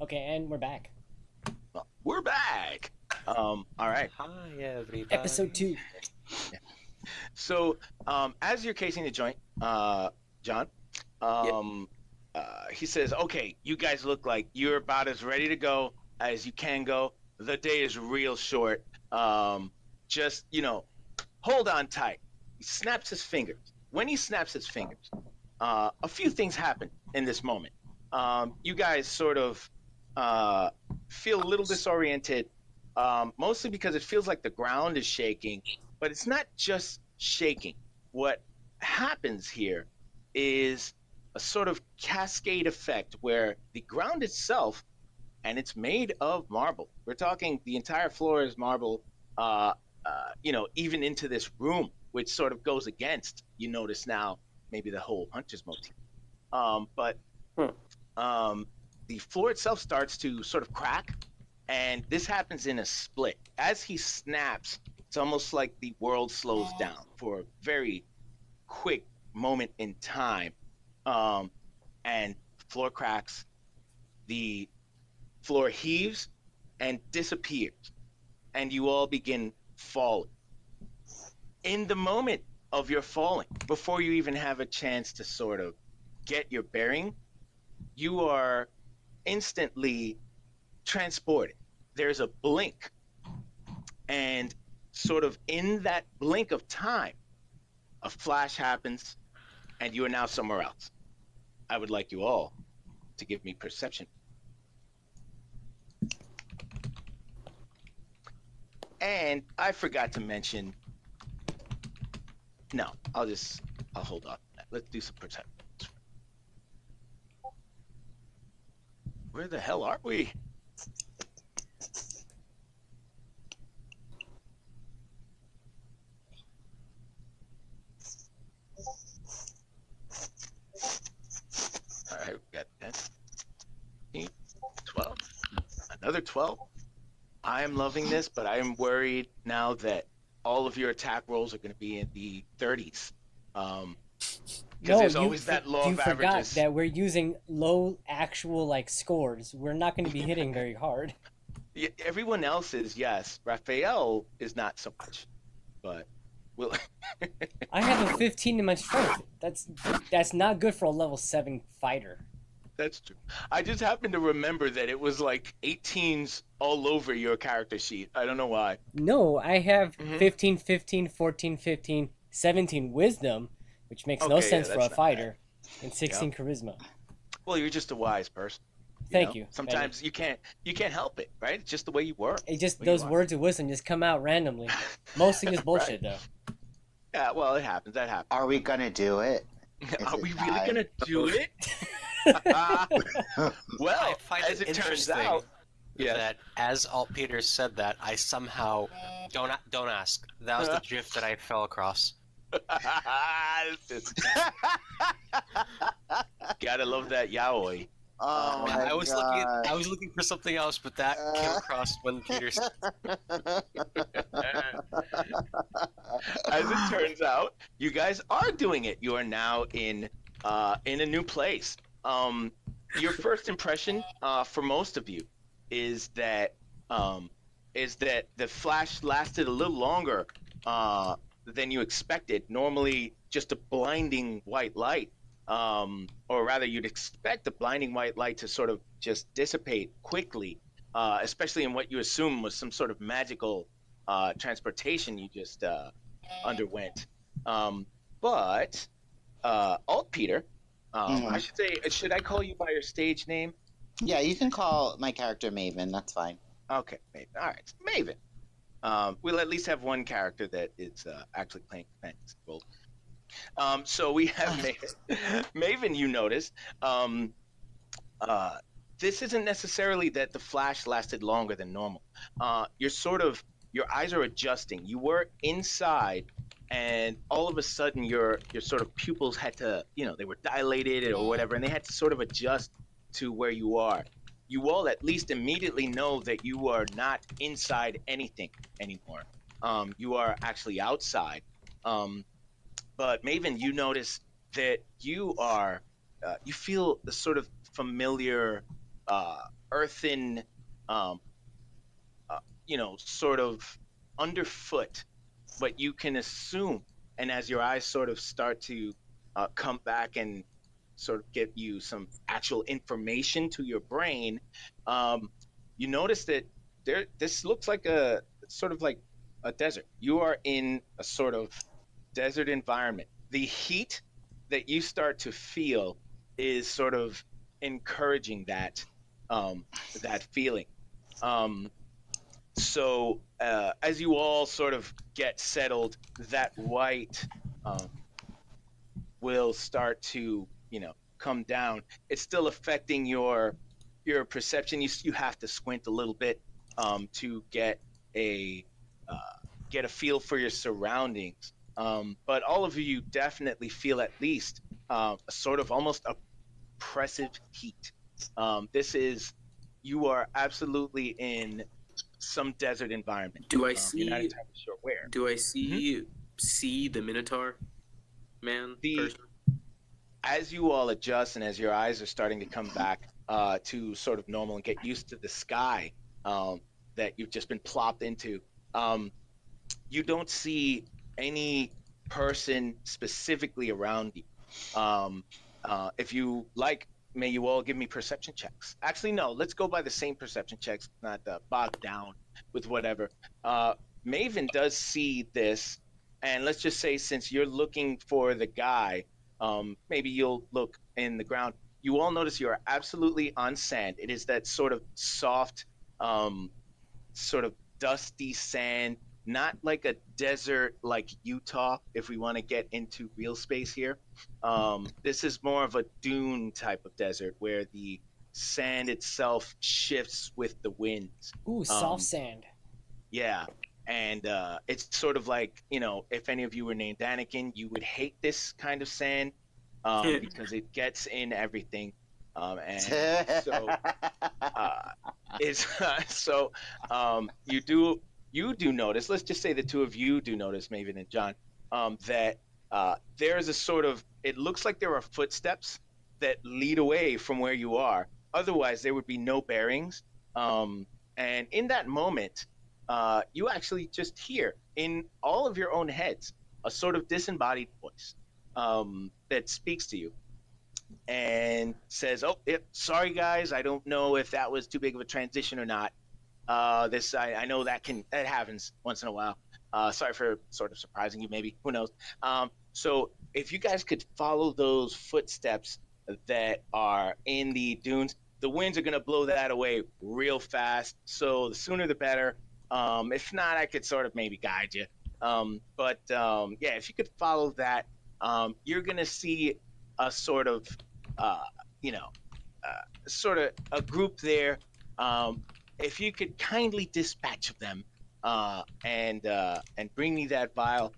Okay, and we're back. Well, we're back. All right. Hi, everybody. Episode 2. So, as you're casing the joint, John, Yep. he says, "Okay, you guys look like you're about as ready to go as you can go. The day is real short. Just hold on tight." He snaps his fingers. When he snaps his fingers, a few things happen in this moment. You guys sort of feel a little disoriented, mostly because it feels like the ground is shaking, but it's not just shaking. What happens here is a sort of cascade effect where the ground itself, and it's made of marble. We're talking the entire floor is marble, even into this room, which sort of goes against, you notice now, maybe the whole hunter's motif. But the floor itself starts to sort of crack, and this happens in a split. As he snaps, it's almost like the world slows down for a very quick moment in time. And floor cracks, the floor heaves and disappears, and you all begin falling. In the moment of your falling, before you even have a chance to sort of get your bearing, you are instantly transported. There's a blink, and sort of in that blink of time, a flash happens, and you are now somewhere else. I would like you all to give me perception. And I forgot to mention. No, I'll hold off. Let's do some perception. Where the hell are we? All right, we got 10, 12, another 12. I am loving this, but I am worried now that all of your attack rolls are going to be in the 30s. Because there's always that law you of forgot averages. that we're using low actual scores. We're not going to be hitting very hard. Yeah, everyone else is, yes. Rafael is not so much, but we'll. I have a 15 in my strength. That's not good for a level 7 fighter. That's true. I just happened to remember that it was like 18s all over your character sheet. I don't know why. No, I have 15, 15, 14, 15, 17 wisdom, which makes no sense for a fighter, and 16 charisma. Well, you're just a wise person. Thank you. Sometimes you can't help it, right? It's just the way you work. It just those words of wisdom just come out randomly. Mostly is bullshit though. Yeah, well, it happens. That happens. Are we gonna do it? Are we really gonna do it? Well, I find as it turns interesting out, that as Alt Peter said that, I somehow don't ask. That was the GIF that I fell across. Gotta love that yaoi. Oh my I was God. looking for something else, but that came across when Peter said. As it turns out, you guys are doing it. You are now in a new place. Your first impression, for most of you, is that the flash lasted a little longer than you expected. Normally, just a blinding white light, or rather, you'd expect the blinding white light to sort of just dissipate quickly, especially in what you assume was some sort of magical transportation you just underwent. But Alt Peter, I should say, should I call you by your stage name? Yeah, you can call my character Maven. That's fine. Okay, Maven. All right, Maven. We'll at least have one character that is actually playing fantasy roles. So we have Maven. Maven, you notice. This isn't necessarily that the flash lasted longer than normal. Your eyes are adjusting. You were inside, and all of a sudden your sort of pupils had to, they were dilated or whatever, and they had to sort of adjust to where you are. You all at least immediately know that you are not inside anything anymore. You are actually outside. But Maven, you notice that you feel the sort of familiar earthen, sort of underfoot, but you can assume, and as your eyes sort of start to come back and sort of give you some actual information to your brain, you notice that this looks like a sort of like a desert. You are in a sort of desert environment. The heat that you start to feel is sort of encouraging that that feeling. So as you all sort of get settled, that white will start to come down. It's still affecting your perception. You have to squint a little bit to get a feel for your surroundings. But all of you definitely feel at least a sort of almost oppressive heat. You are absolutely in some desert environment. Do I see? You're not entirely sure where. Do I see the Minotaur man person? As you all adjust and as your eyes are starting to come back to sort of normal and get used to the sky that you've just been plopped into, you don't see any person specifically around you. If you like, may you all give me perception checks. Actually, no, let's go by the same perception checks, not bogged down with whatever. Maven does see this, and let's just say since you're looking for the guy, maybe you'll look in the ground. You all notice you are absolutely on sand. It is that sort of soft, sort of dusty sand, not like a desert like Utah, if we want to get into real space here. This is more of a dune type of desert where the sand itself shifts with the winds. Ooh, soft sand. Yeah. And it's sort of like, if any of you were named Anakin, you would hate this kind of sand because it gets in everything. And so you do notice, let's just say the two of you do notice, Maven and John, that there's a sort of, it looks like there are footsteps that lead away from where you are. Otherwise, there would be no bearings. And in that moment, you actually just hear in all of your own heads a sort of disembodied voice that speaks to you and says, sorry guys, I don't know if that was too big of a transition or not. I know that happens once in a while. Sorry for sort of surprising you, maybe, who knows. So if you guys could follow those footsteps that are in the dunes, the winds are going to blow that away real fast. So the sooner the better. If not, I could sort of maybe guide you. But if you could follow that, you're going to see a sort of, sort of a group there. If you could kindly dispatch them and bring me that vial,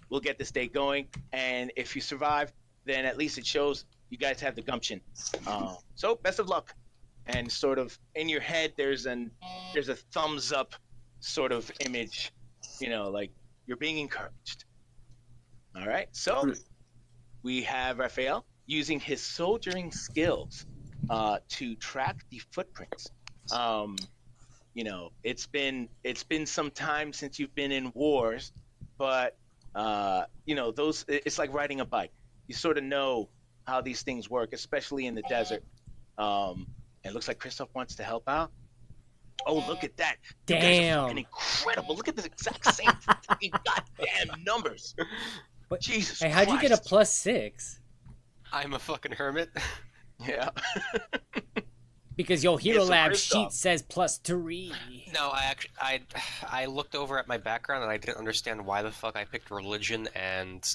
we'll get this day going. And if you survive, then at least it shows you guys have the gumption. So best of luck. And sort of in your head, there's a thumbs up sort of image, like you're being encouraged. All right. So we have Rafael using his soldiering skills to track the footprints. It's been some time since you've been in wars, but it's like riding a bike. You sort of know how these things work, especially in the desert. It looks like Krzysztof wants to help out. Oh, look at that. Damn. You guys are fucking incredible. Look at the exact same fucking goddamn numbers. But, Jesus hey, how'd Christ. you get a +6? I'm a fucking hermit. Yeah. Because your Hero so Lab Krzysztof. sheet says +3. No, I looked over at my background and I didn't understand why the fuck I picked religion and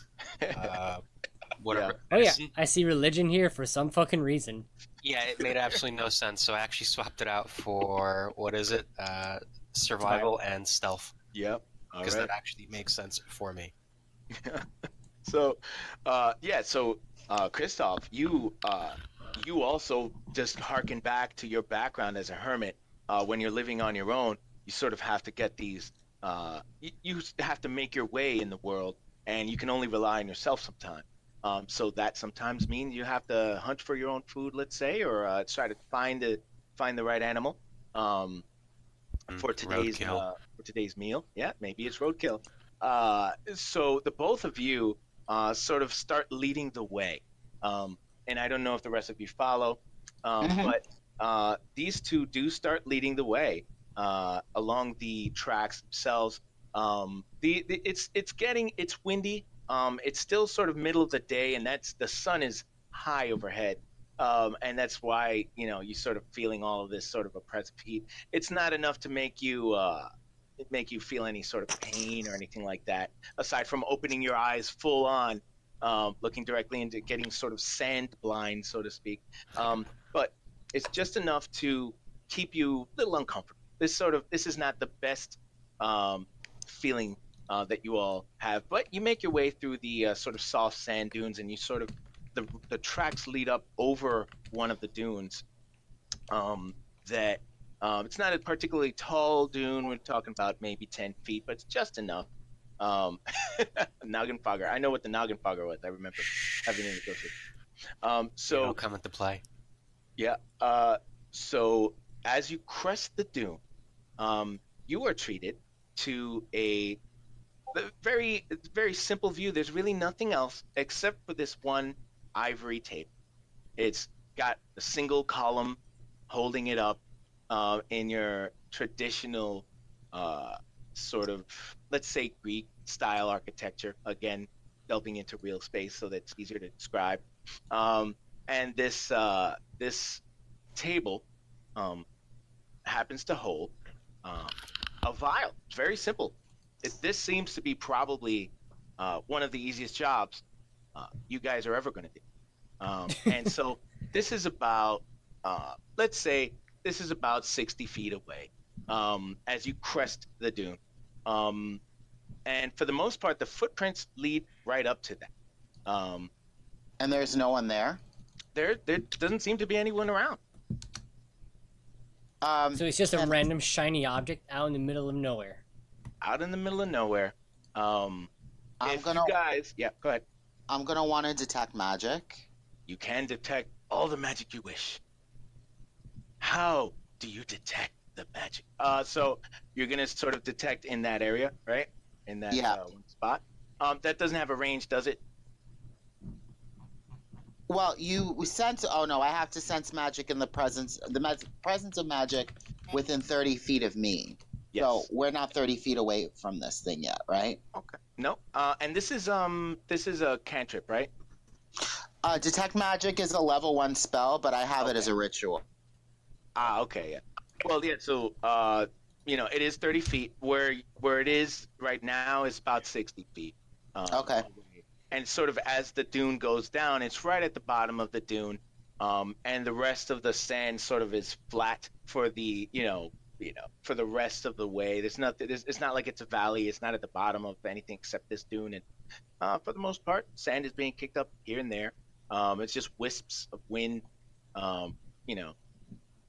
whatever. Oh yeah, I see religion here for some fucking reason. Yeah, it made absolutely no sense. So I actually swapped it out for what is it? Survival and stealth. Yep. Because that actually makes sense for me. So, Krzysztof, you also just harken back to your background as a hermit. When you're living on your own, you sort of have to get these. You have to make your way in the world, and you can only rely on yourself sometimes. So that sometimes means you have to hunt for your own food, let's say, or try to find find the right animal for today's meal. Yeah, maybe it's roadkill. So the both of you sort of start leading the way, and I don't know if the rest of you follow, but these two do start leading the way along the tracks themselves. It's windy. It's still sort of middle of the day, and the sun is high overhead. And that's why, you sort of feeling all of this sort of oppressive heat. It's not enough to make you feel any sort of pain or anything like that, aside from opening your eyes full on, looking directly into getting sort of sand blind, so to speak. But it's just enough to keep you a little uncomfortable. This is not the best feeling that you all have, but you make your way through the sort of soft sand dunes, and you sort of the tracks lead up over one of the dunes. It's not a particularly tall dune. We're talking about maybe 10 feet, but it's just enough. Noggin fogger. I know what the noggin fogger was. I remember having it negotiated. So it'll come into play. Yeah. So as you crest the dune, you are treated to a very, very simple view. There's really nothing else except for this one ivory table. It's got a single column holding it up in your traditional sort of, let's say, Greek style architecture. Again, delving into real space so that it's easier to describe. And this table happens to hold a vial. It's very simple. This seems to be probably one of the easiest jobs you guys are ever going to do. And so this is about, let's say, this is about 60 feet away as you crest the dune. And for the most part, the footprints lead right up to that. And there's no one there? There doesn't seem to be anyone around. So it's just a random shiny object out in the middle of nowhere. Out in the middle of nowhere. You guys, yeah, go ahead. I'm gonna want to detect magic. You can detect all the magic you wish. How do you detect the magic? So you're gonna sort of detect in that area, right? In that one spot. That doesn't have a range, does it? Well, we sense. Oh no, I have to sense magic in the presence of magic within 30 feet of me. Yes. So we're not 30 feet away from this thing yet, right? Okay. No. And this is a cantrip, right? Detect magic is a level 1 spell, but I have it as a ritual. Okay. Yeah. Well, yeah. So, it is 30 feet. Where it is right now is about 60 feet. Okay. And sort of as the dune goes down, it's right at the bottom of the dune, and the rest of the sand sort of is flat for the for the rest of the way. It's not like it's a valley. It's not at the bottom of anything except this dune, and for the most part, sand is being kicked up here and there. It's just wisps of wind.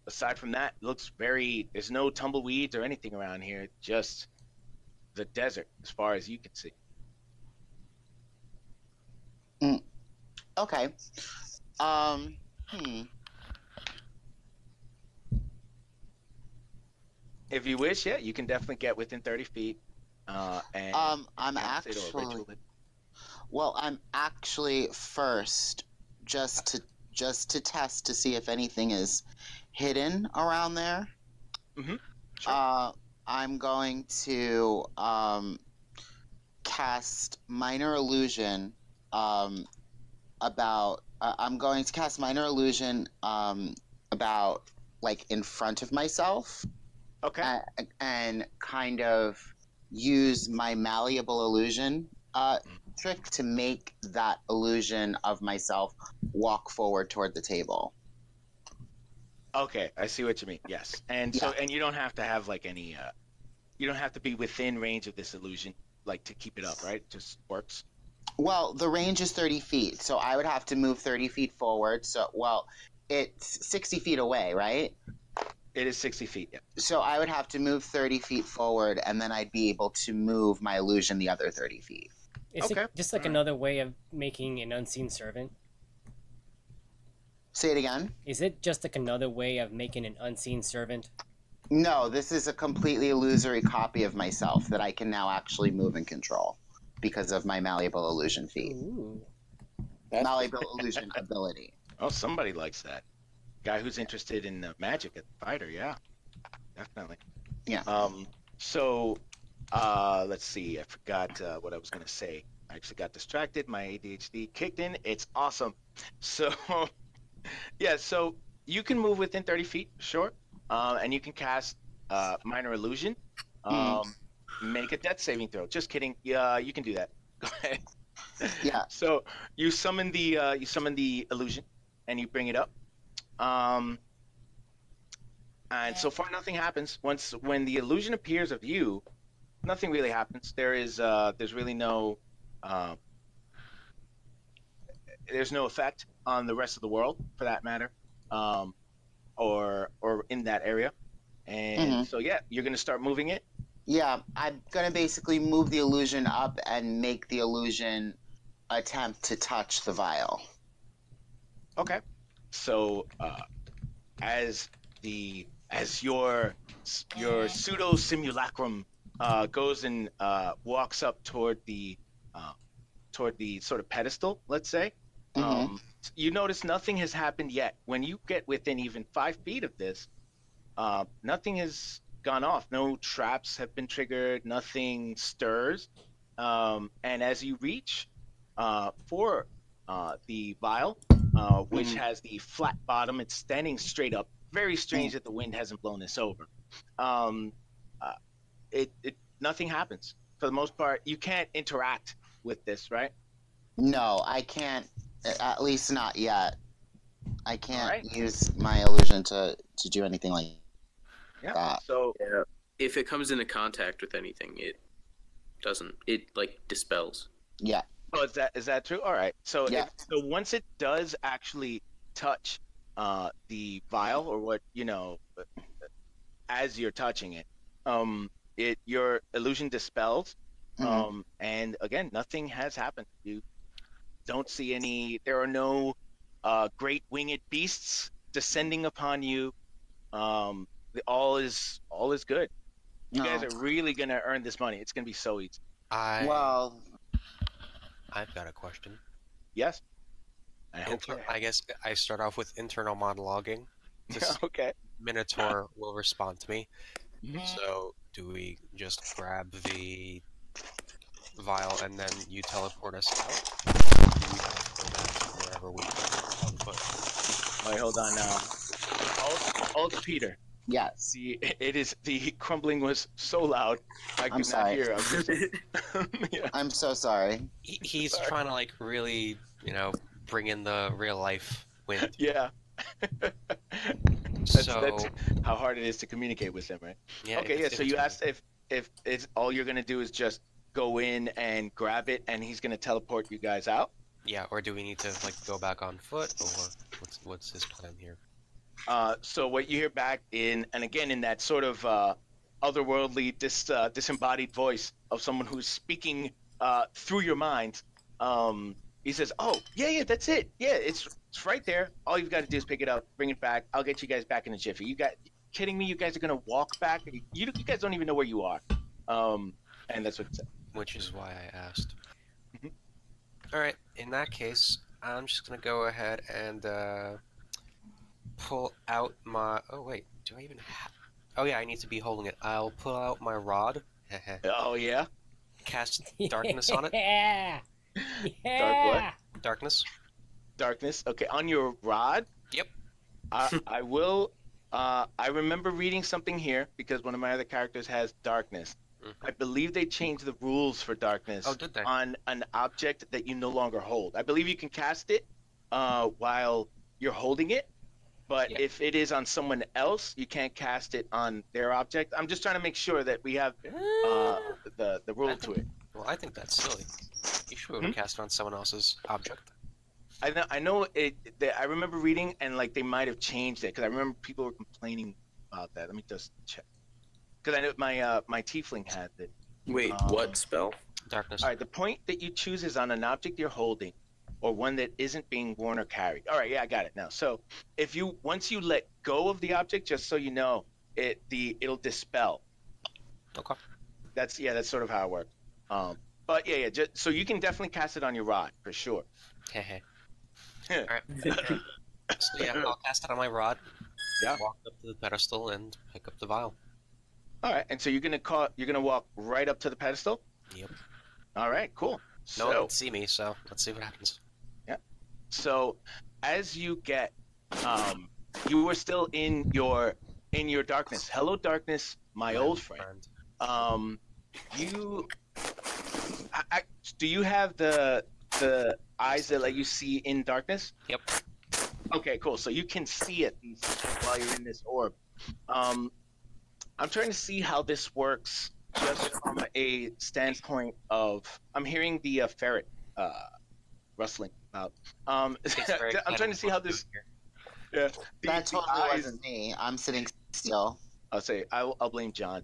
Aside from that, it looks there's no tumbleweeds or anything around here. Just the desert, as far as you can see. Okay. If you wish, yeah, you can definitely get within 30 feet. I'm actually first just to test to see if anything is hidden around there. Mm-hmm. Sure. I'm going to cast minor illusion about like in front of myself. Okay. And kind of use my malleable illusion trick to make that illusion of myself walk forward toward the table. Okay, I see what you mean. Yes. And so you don't have to have like any you don't have to be within range of this illusion like to keep it up, right? It just works. Well, the range is 30 feet, so I would have to move 30 feet forward. It's 60 feet away, right? It is 60 feet, yeah. So I would have to move 30 feet forward, and then I'd be able to move my illusion the other 30 feet. It's just like another way of making an unseen servant. Say it again. Is it just like another way of making an unseen servant? No, this is a completely illusory copy of myself that I can now actually move and control because of my malleable illusion feat. Ooh. Malleable illusion ability. Oh, somebody likes that. Guy who's interested in magic at the fighter, yeah, definitely. Yeah. So, let's see. I forgot what I was gonna say. I actually got distracted. My ADHD kicked in. It's awesome. So, yeah. So you can move within 30 feet, sure. And you can cast minor illusion. Make a death saving throw. Just kidding. Yeah, you can do that. Go ahead. Yeah. So you summon the illusion, and you bring it up. And so far nothing happens. When the illusion appears of you, nothing really happens. There's really no there's no effect on the rest of the world for that matter, or in that area. And so yeah, you're gonna start moving it. Yeah, I'm gonna basically move the illusion up and make the illusion attempt to touch the vial. Okay. So as your pseudo simulacrum goes and walks up toward the sort of pedestal, let's say, you notice nothing has happened yet. When you get within even 5 feet of this, nothing has gone off. No traps have been triggered. Nothing stirs. And as you reach for the vial, which has the flat bottom, it's standing straight up. Very strange that the wind hasn't blown this over. Nothing happens for the most part. You can't interact with this, right? No, I can't. At least not yet. I can't use my illusion to do anything like that. So yeah, if it comes into contact with anything, it doesn't. It like dispels. Yeah. Oh, is that true? All right. So so once it does actually touch the vial, or what as you're touching it, your illusion dispels, and again, nothing has happened. You don't see any. There are no great winged beasts descending upon you. All is good. You guys are really gonna earn this money. It's gonna be so easy. I've got a question. Yes. I guess I start off with internal monologuing. Okay. Minotaur will respond to me. So, do we just grab the vial and then you teleport us out? Or do we have to go back to wherever we came on foot? All right, hold on now. Alt Peter. Yes. The crumbling was so loud I could not hear. I'm so sorry. He's trying to like really, bring in the real life wind. Yeah. That's how hard it is to communicate with him, right? Yeah. Okay. So you asked if it's all you're gonna do is just go in and grab it, and he's gonna teleport you guys out. Yeah. Or do we need to like go back on foot, or what's his plan here? So what you hear back in that sort of otherworldly, disembodied voice of someone who's speaking through your mind, he says, "Oh, yeah, that's it. Yeah, it's right there. All you've got to do is pick it up, bring it back. I'll get you guys back in a jiffy. You kidding me? You guys are gonna walk back? You guys don't even know where you are." And that's what it said. Which is why I asked. All right. In that case, I'm just gonna go ahead and pull out my. Oh wait, do I even have? Oh yeah, I need to be holding it. I'll pull out my rod. Oh yeah. Cast darkness on it. Yeah. Dark what? Darkness. Darkness. Okay, on your rod. Yep. I will. I remember reading something here because one of my other characters has darkness. I believe they changed the rules for darkness on an object that you no longer hold. I believe you can cast it while you're holding it, but if it is on someone else, you can't cast it on their object. I'm just trying to make sure that we have the rule to it. Well, I think that's silly. You should be able to cast it on someone else's object. I know it. I remember reading and like they might have changed it because I remember people were complaining about that. Let me just check. Because I know my tiefling had it. Wait, what spell? Darkness. All right, the point that you choose is on an object you're holding. or one that isn't being worn or carried. All right, yeah, I got it now. So once you let go of the object, just so you know, it'll dispel. Okay. That's sort of how it works. But yeah, so you can definitely cast it on your rod for sure. Hey. All right. So yeah, I'll cast it on my rod. Yeah. Walk up to the pedestal and pick up the vial. All right, and so you're gonna walk right up to the pedestal. Yep. All right, cool. No one can see me, so let's see what happens. Yeah. So as you get, you were still in your darkness. Hello, darkness, my old friend. Do you have the eyes that let you see in darkness? Yep. Okay, cool. So you can see it while you're in this orb. I'm trying to see how this works just from a standpoint of I'm hearing the ferret rustling about. I'm trying to see how this. Yeah. That totally wasn't me. I'm sitting still. I'll blame John.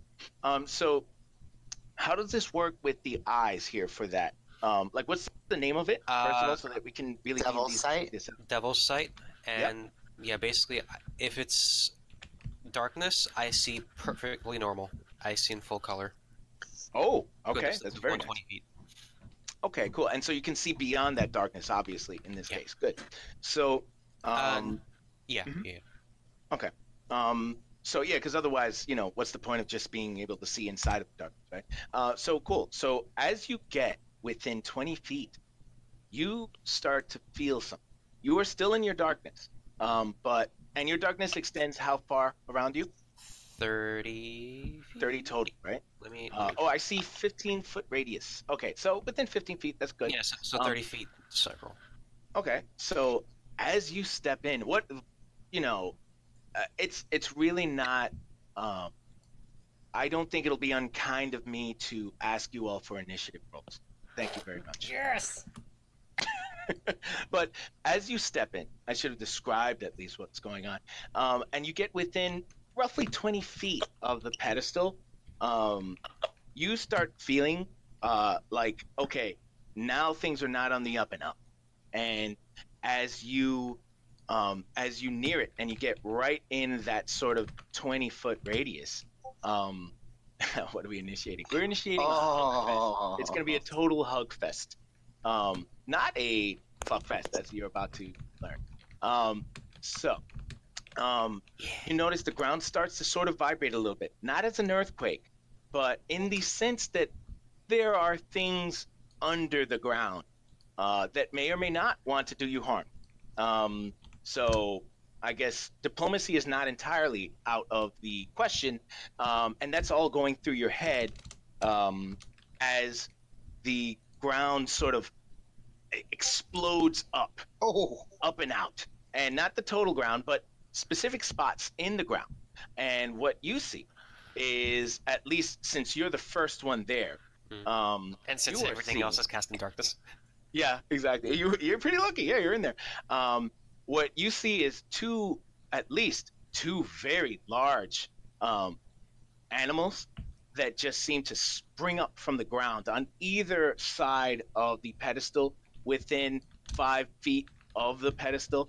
So how does this work with the eyes here for that? Like, what's the name of it, first of all, so that we can really... Devil's Sight? Devil's Sight, and yeah, basically, if it's darkness, I see perfectly normal. I see in full color. Oh, okay, Goodness, that's very 120 nice. feet. Okay, cool, and so you can see beyond that darkness, obviously, in this case. Good. So, yeah. Okay. So yeah, because otherwise, what's the point of just being able to see inside of the darkness, right? So cool. So as you get within 20 feet, you start to feel something. You are still in your darkness, and your darkness extends how far around you? 30 feet? 30 total, right? Let me I see 15-foot radius. Okay, so within 15 feet, that's good. Yes, so 30 feet circle. Okay, so as you step in, it's really not. I don't think it'll be unkind of me to ask you all for initiative rolls. Thank you very much. Yes. But as you step in, I should have described at least what's going on. And you get within roughly 20 feet of the pedestal. You start feeling like, okay, now things are not on the up and up. And as you near it and you get right in that sort of 20-foot radius, what are we initiating? We're initiating a hug fest. It's going to be a total hug fest. Not a fuck fest, as you're about to learn. You notice the ground starts to sort of vibrate a little bit. Not as an earthquake, but in the sense that there are things under the ground that may or may not want to do you harm. So I guess diplomacy is not entirely out of the question, and that's all going through your head as the ground sort of explodes up and out. And not the total ground, but specific spots in the ground. And what you see is, at least since you're the first one there, and since everything else is cast in darkness. Yeah, exactly. You're pretty lucky. Yeah, you're in there. What you see is at least two very large animals that just seem to spring up from the ground on either side of the pedestal within 5 feet of the pedestal.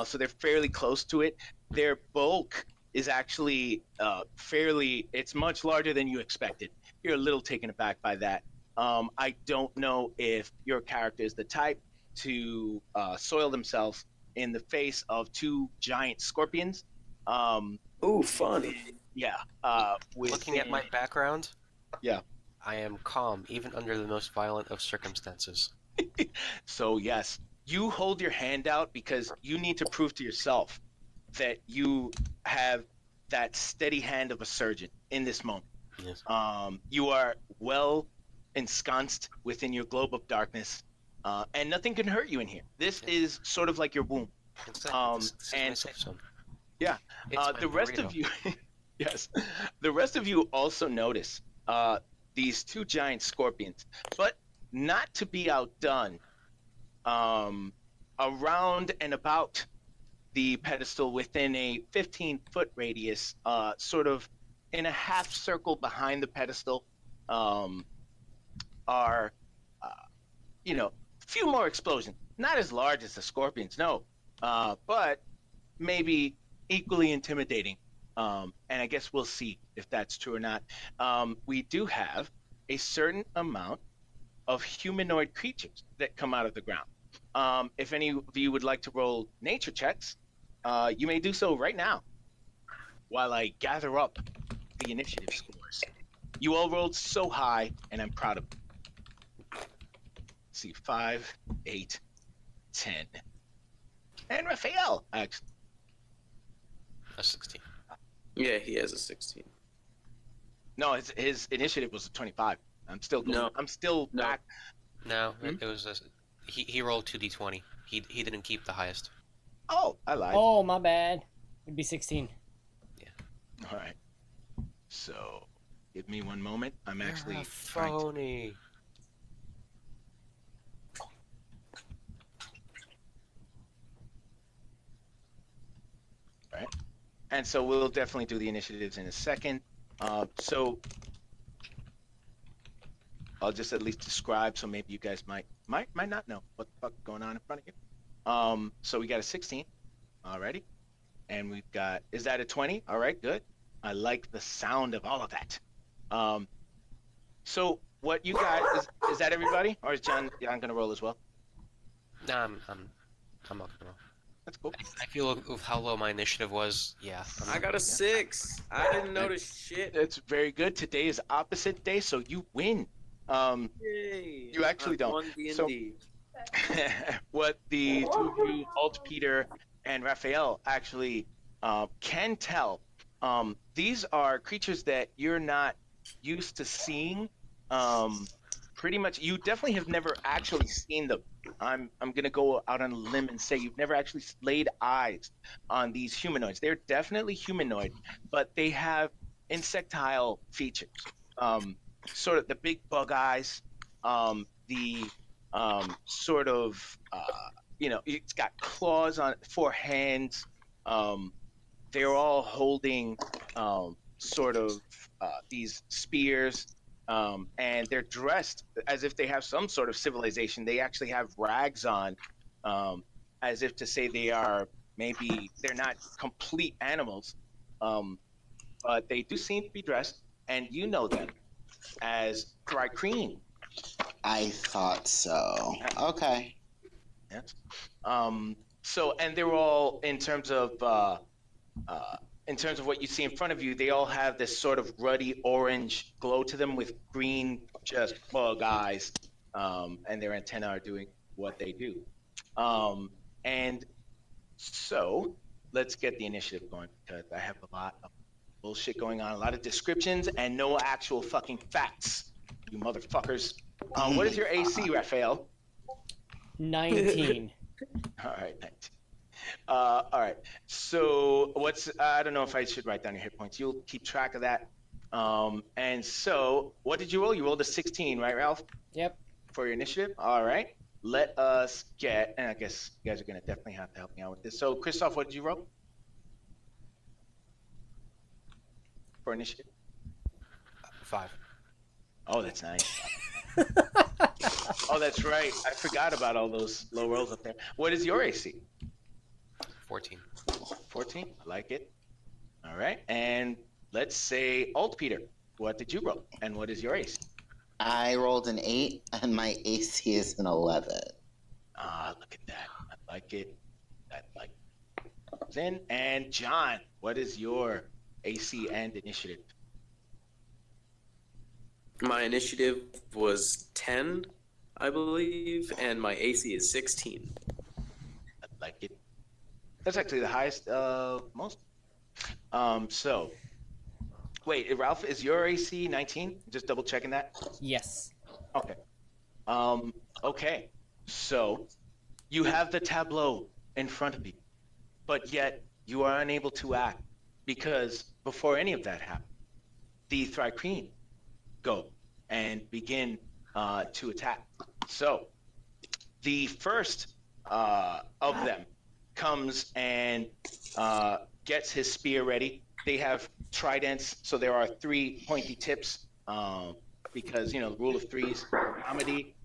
So they're fairly close to it. Their bulk is actually it's much larger than you expected. You're a little taken aback by that. I don't know if your character is the type to soil themselves in the face of two giant scorpions. Ooh, fun. Yeah. Looking at my background, yeah, I am calm, even under the most violent of circumstances. So yes, you hold your hand out because you need to prove to yourself that you have that steady hand of a surgeon in this moment. Yes. You are well ensconced within your globe of darkness, and nothing can hurt you in here. This is sort of like your womb. Exactly. This is my safe zone. Yeah. The rest of you, yes, the rest of you also notice these two giant scorpions, but not to be outdone. Around and about the pedestal within a 15-foot radius, sort of in a half circle behind the pedestal, are, a few more explosions. not as large as the scorpions, no, but maybe equally intimidating. And I guess we'll see if that's true or not. We do have a certain amount of humanoid creatures that come out of the ground. If any of you would like to roll nature checks, you may do so right now while I gather up the initiative scores. You all rolled so high, and I'm proud of you. Let's see, 5, 8, 10. And Rafael, actually. A 16. Yeah, he has a 16. No, his initiative was a 25. I'm still going. No. I'm still back. No, it was he rolled 2d20. He didn't keep the highest. Oh, I lied. Oh, my bad. It'd be 16. All right. So, give me one moment. I'm actually You're a trying to... phony. Right. And so we'll definitely do the initiatives in a second. So I'll just at least describe, so maybe you guys might not know what the fuck is going on in front of you. So we got a 16 already, and we've got, is that a 20? All right, good. I like the sound of all of that. So what you guys, is that everybody, or is John gonna roll as well? Nah, I'm not gonna roll. That's cool. I feel with how low my initiative was, yeah. I got a 6. I didn't notice shit. That's very good. Today is opposite day, so you win. Yay. You actually don't. Won D&D. So what the two of you, Alt Peter and Rafael, actually can tell, these are creatures that you're not used to seeing. Pretty much, you definitely have never actually seen them. I'm gonna go out on a limb and say you've never actually laid eyes on these humanoids. They're definitely humanoid, but they have insectile features. Sort of the big bug eyes, the sort of it's got claws on 4 hands. They're all holding sort of these spears. And they're dressed as if they have some sort of civilization. They actually have rags on, as if to say they're not complete animals, but they do seem to be dressed, and you know them as Thrycreen. I thought so. Okay. Yes. So, and they're all, in terms of what you see in front of you, they all have this sort of ruddy orange glow to them with green just bug eyes, and their antennae are doing what they do. And so let's get the initiative going, because I have a lot of bullshit going on, a lot of descriptions and no actual fucking facts, you motherfuckers. What is your AC, Rafael? 19. All right, 19. All right. So I don't know if I should write down your hit points. You'll keep track of that. And so what did you roll? You rolled a 16, right, Ralph? Yep. For your initiative? All right. Let us get, and I guess you guys are going to definitely have to help me out with this. So, Krzysztof, what did you roll for initiative? 5. Oh, that's nice. Oh, that's right. I forgot about all those low rolls up there. What is your AC? 14. 14? I like it. All right. And let's say, Alt Peter, what did you roll? And what is your AC? I rolled an 8, and my AC is an 11. Ah, look at that. I like it. I like it. Then, and John, what is your AC and initiative? My initiative was 10, I believe, and my AC is 16. I like it. That's actually the highest most. So, wait, Ralph, is your AC 19? Just double checking that. Yes. Okay. Okay. So, you have the tableau in front of you, but yet you are unable to act because before any of that happened, the Thrycreen go and begin to attack. So, the first of them comes and gets his spear ready. They have tridents, so there are 3 pointy tips because, the rule of threes, comedy,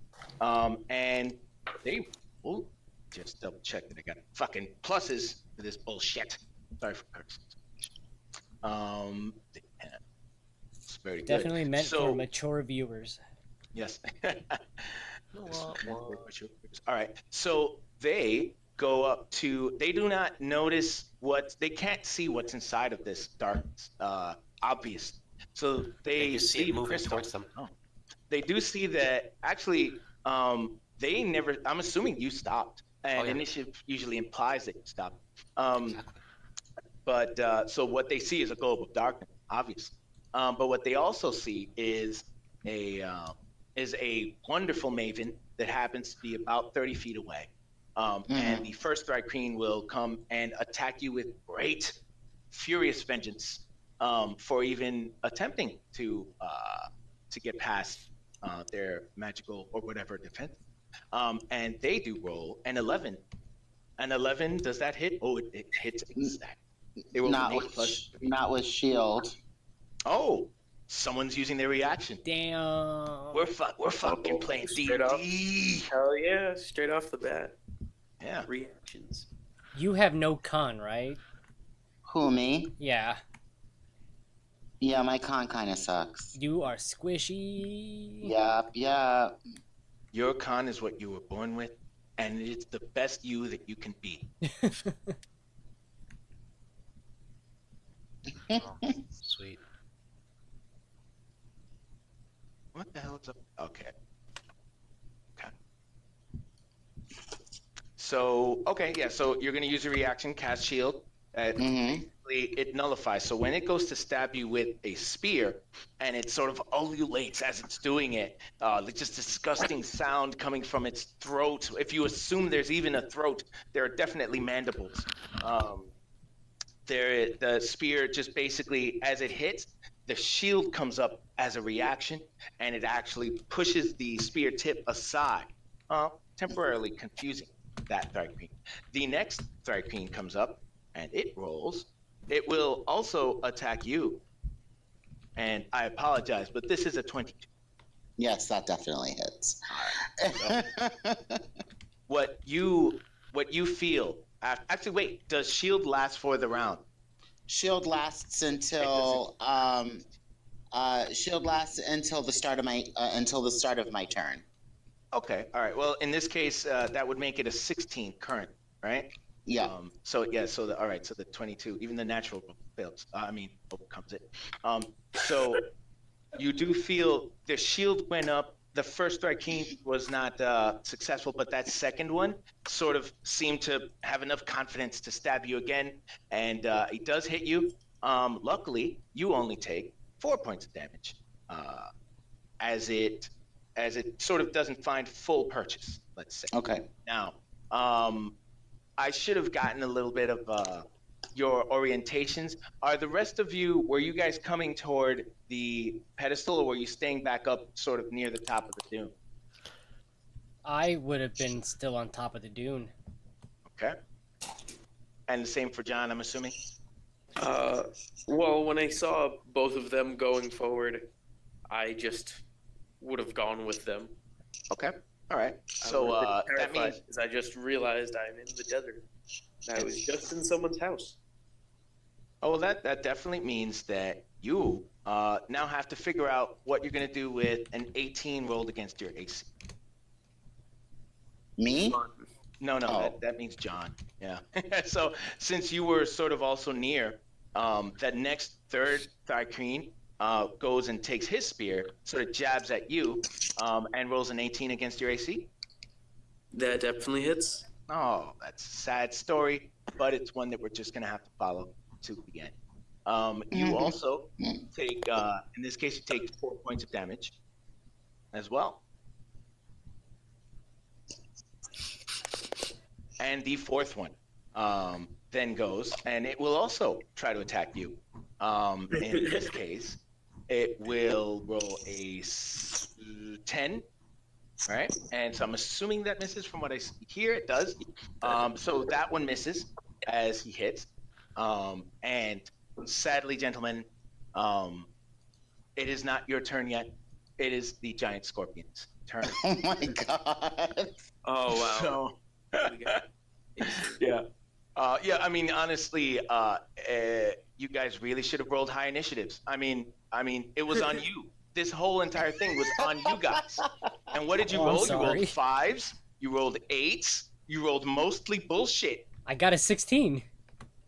and they will just double check that I got fucking pluses for this bullshit. Sorry for cursing. It's very good. Definitely meant for mature viewers. Yes. All right. So they go up to. They do not notice they can't see what's inside of this darkness. Obvious. So they see it moving towards them. Oh. They do see that actually. They never. I'm assuming you stopped, and initiative usually implies that you stopped. Exactly. But so what they see is a globe of darkness, obviously. But what they also see is a wonderful maven that happens to be about 30 feet away. And the first Thry Queen will come and attack you with great, furious vengeance for even attempting to get past their magical or whatever defense. And they do roll an 11. An 11, does that hit? Oh, it hits exactly. Not with shield. Oh, someone's using their reaction. Damn. We're fucking playing D&D. Hell yeah, straight off the bat. Yeah. Reactions. You have no con, right? Who, me? Yeah. Yeah, my con kind of sucks. You are squishy. Yep. Your con is what you were born with, and it's the best you that you can be. Oh, sweet. What the hell is up? Okay. So, so you're going to use a reaction, cast shield. Basically, it nullifies. So when it goes to stab you with a spear, and it sort of ululates as it's doing it, just disgusting sound coming from its throat. If you assume there's even a throat, there are definitely mandibles. The spear just basically, as it hits, the shield comes up as a reaction, and it actually pushes the spear tip aside, temporarily confusing that Thry Queen. The next Thry Queen comes up, and it rolls. It will also attack you. And I apologize, but this is a 22. Yes, that definitely hits. What you feel... Actually, wait. Does shield last for the round? Shield lasts until the start of my turn. Okay. All right. Well, in this case, that would make it a 16 current, right? Yeah. So the 22, even the natural fails. Overcomes it. So you do feel the shield went up. The first Thry Queen was not successful, but that second one sort of seemed to have enough confidence to stab you again, and it does hit you. Luckily, you only take 4 points of damage, as it sort of doesn't find full purchase. Let's say. Okay. Now, I should have gotten a little bit of your orientations. Are the rest of you, were you guys coming toward the pedestal, or were you staying back up sort of near the top of the dune? I would have been still on top of the dune. Okay. And the same for John, I'm assuming? Well, when I saw both of them going forward, I just would have gone with them. Okay. All right. So that means... Because I just realized I'm in the desert. I was just in someone's house. Oh, well, that definitely means that you now have to figure out what you're going to do with an 18 rolled against your AC. Me? No, Oh. that means John. Yeah. So since you were sort of also near, that next third Thry Queen goes and takes his spear, sort of jabs at you, and rolls an 18 against your AC. That definitely hits. Oh, that's a sad story, but it's one that we're just going to have to follow to the end. You also take, in this case, you take 4 points of damage as well. And the fourth one then goes, and it will also try to attack you. In this case, it will roll a 10. All right, and so I'm assuming that misses from what I see here. It does. So that one misses as he hits. And sadly, gentlemen, it is not your turn yet. It is the giant scorpion's turn. Oh my god. Oh, wow. So Yeah. Yeah, I mean, honestly, you guys really should have rolled high initiatives. I mean, it was on you. This whole entire thing was on you guys. And what did you roll? You rolled 5s. You rolled 8s. You rolled mostly bullshit. I got a 16.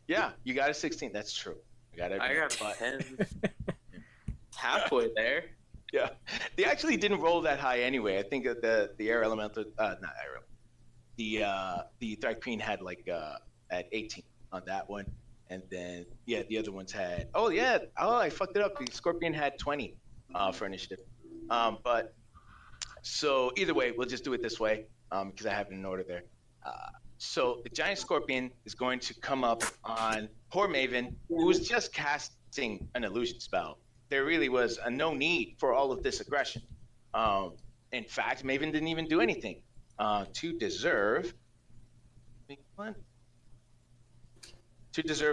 Yeah, you got a 16. That's true. I got a 10. Halfway there. Yeah, they actually didn't roll that high anyway. I think that the air elemental, not air, the Thrycreen had like at 18 on that one, and then yeah, the other ones had. Oh yeah, I fucked it up. The Scorpion had 20 for initiative. But so either way, we'll just do it this way because I have it in order there. So the giant Scorpion is going to come up on poor Maven, who was just casting an illusion spell. There really was no need for all of this aggression. In fact, Maven didn't even do anything to deserve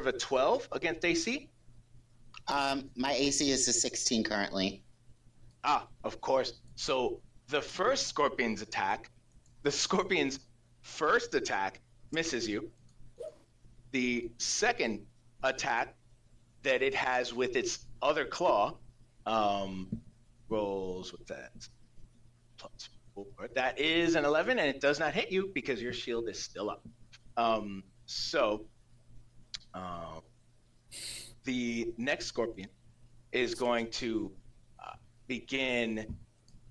a 12 against AC. My AC is a 16 currently. Of course. So the first Scorpion's attack, the Scorpion's first attack misses you. The second attack that it has with its other claw rolls with that. +4. That is an 11, and it does not hit you because your shield is still up. The next Scorpion is going to begin.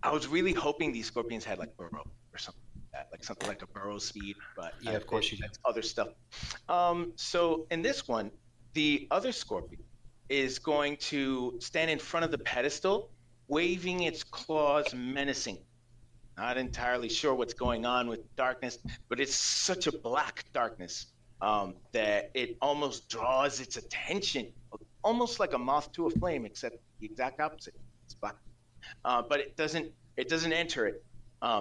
I was really hoping these Scorpions had like burrow or something like that, like something like a burrow speed, but yeah, of course you do. Other stuff. So in this one, the other Scorpion is going to stand in front of the pedestal, waving its claws menacing. Not entirely sure what's going on with darkness, but it's such a black darkness that it almost draws its attention, almost like a moth to a flame, except the exact opposite. It's black. But it doesn't enter it.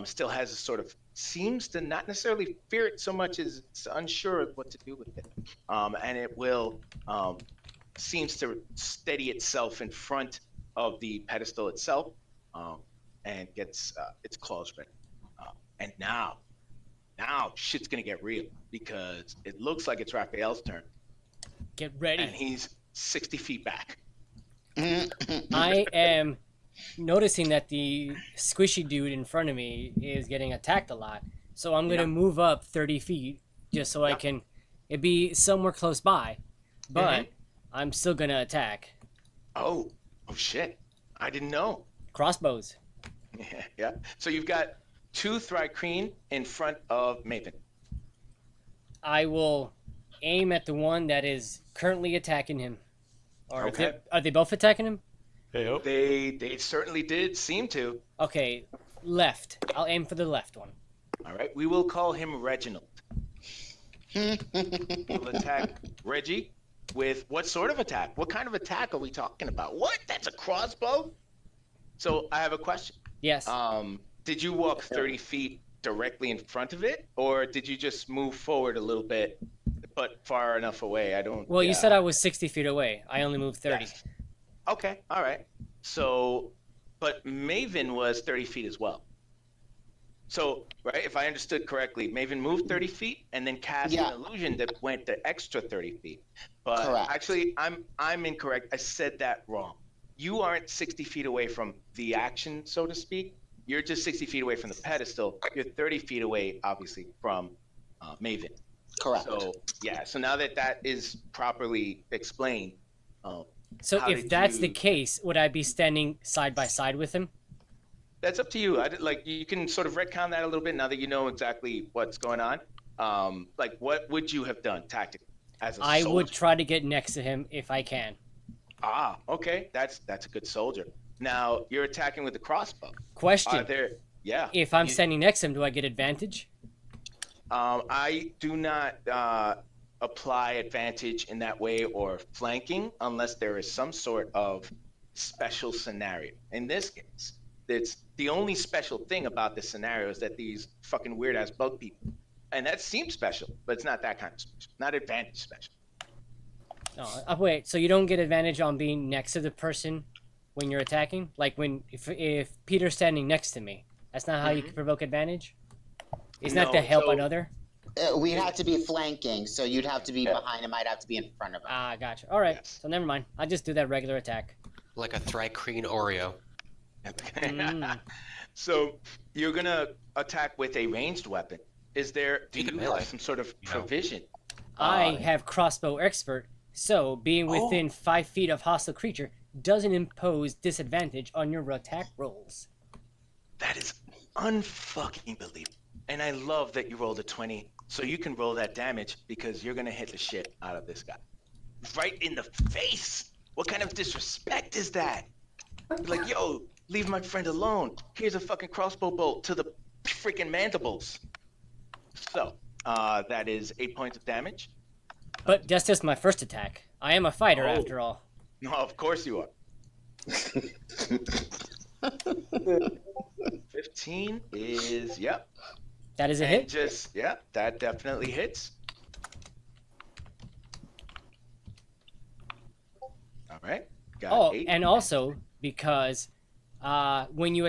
Still has a sort of, seems to not necessarily fear it so much as it's unsure of what to do with it. And it will, seems to steady itself in front of the pedestal itself and gets its claws ready. And now shit's gonna get real because it looks like it's Raphael's turn. Get ready. And he's 60 feet back. I am noticing that the squishy dude in front of me is getting attacked a lot. So I'm going to move up 30 feet just so I can it'd be somewhere close by. But I'm still going to attack. Oh shit. I didn't know. Crossbows. Yeah. So you've got 2 Thrycreen in front of Maven. I will aim at the one that is currently attacking him. Or are they both attacking him? They certainly did seem to. Okay, left. I'll aim for the left one. All right, we will call him Reginald. We'll attack Reggie with what sort of attack? What kind of attack are we talking about? What? That's a crossbow? So I have a question. Yes. Did you walk 30 feet directly in front of it, or did you just move forward a little bit, but far enough away? I don't. Well, you said I was 60 feet away. I only moved 30. Yes. Okay, all right. So, but Maven was 30 feet as well. So, right, if I understood correctly, Maven moved 30 feet and then cast an illusion that went the extra 30 feet. But actually, I'm incorrect. I said that wrong. You aren't 60 feet away from the action, so to speak. You're just 60 feet away from the pedestal. You're 30 feet away, obviously, from Maven. Correct. So, yeah. So now that is properly explained. So if that's the case, would I be standing side by side with him? That's up to you. You can sort of retcon that a little bit now that you know exactly what's going on. Like, what would you have done tactically as a soldier? I would try to get next to him if I can. Okay. That's a good soldier. Now, you're attacking with the crossbow. Question. Yeah. If I'm standing next to him, do I get advantage? I do not apply advantage in that way or flanking unless there is some sort of special scenario. In this case, it's the only special thing about this scenario is that these fucking weird ass bug people, and that seems special, but it's not that kind of special, not advantage special. Oh, wait, so you don't get advantage on being next to the person when you're attacking? Like if Peter's standing next to me, that's not how you can provoke advantage? Isn't that to help another? We'd have to be flanking, so you'd have to be behind him. I'd have to be in front of him. Ah, gotcha. All right, Yes. so never mind. I'll just do that regular attack. Like a Thri-Kreen Oreo. Mm. So you're gonna attack with a ranged weapon. Do You can you melee. have some sort of You know. provision? I have crossbow expert, so being within 5 feet of hostile creature doesn't impose disadvantage on your attack rolls. That is unfucking believable. And I love that you rolled a 20, so you can roll that damage because you're gonna hit the shit out of this guy. Right in the face! What kind of disrespect is that? You're like, yo, leave my friend alone. Here's a fucking crossbow bolt to the freaking mandibles. So, that is 8 points of damage. But that's just my first attack. I am a fighter after all. No, of course you are. 15 is, yep. That is a And hit. that definitely hits. All right. Got 8. And also because when you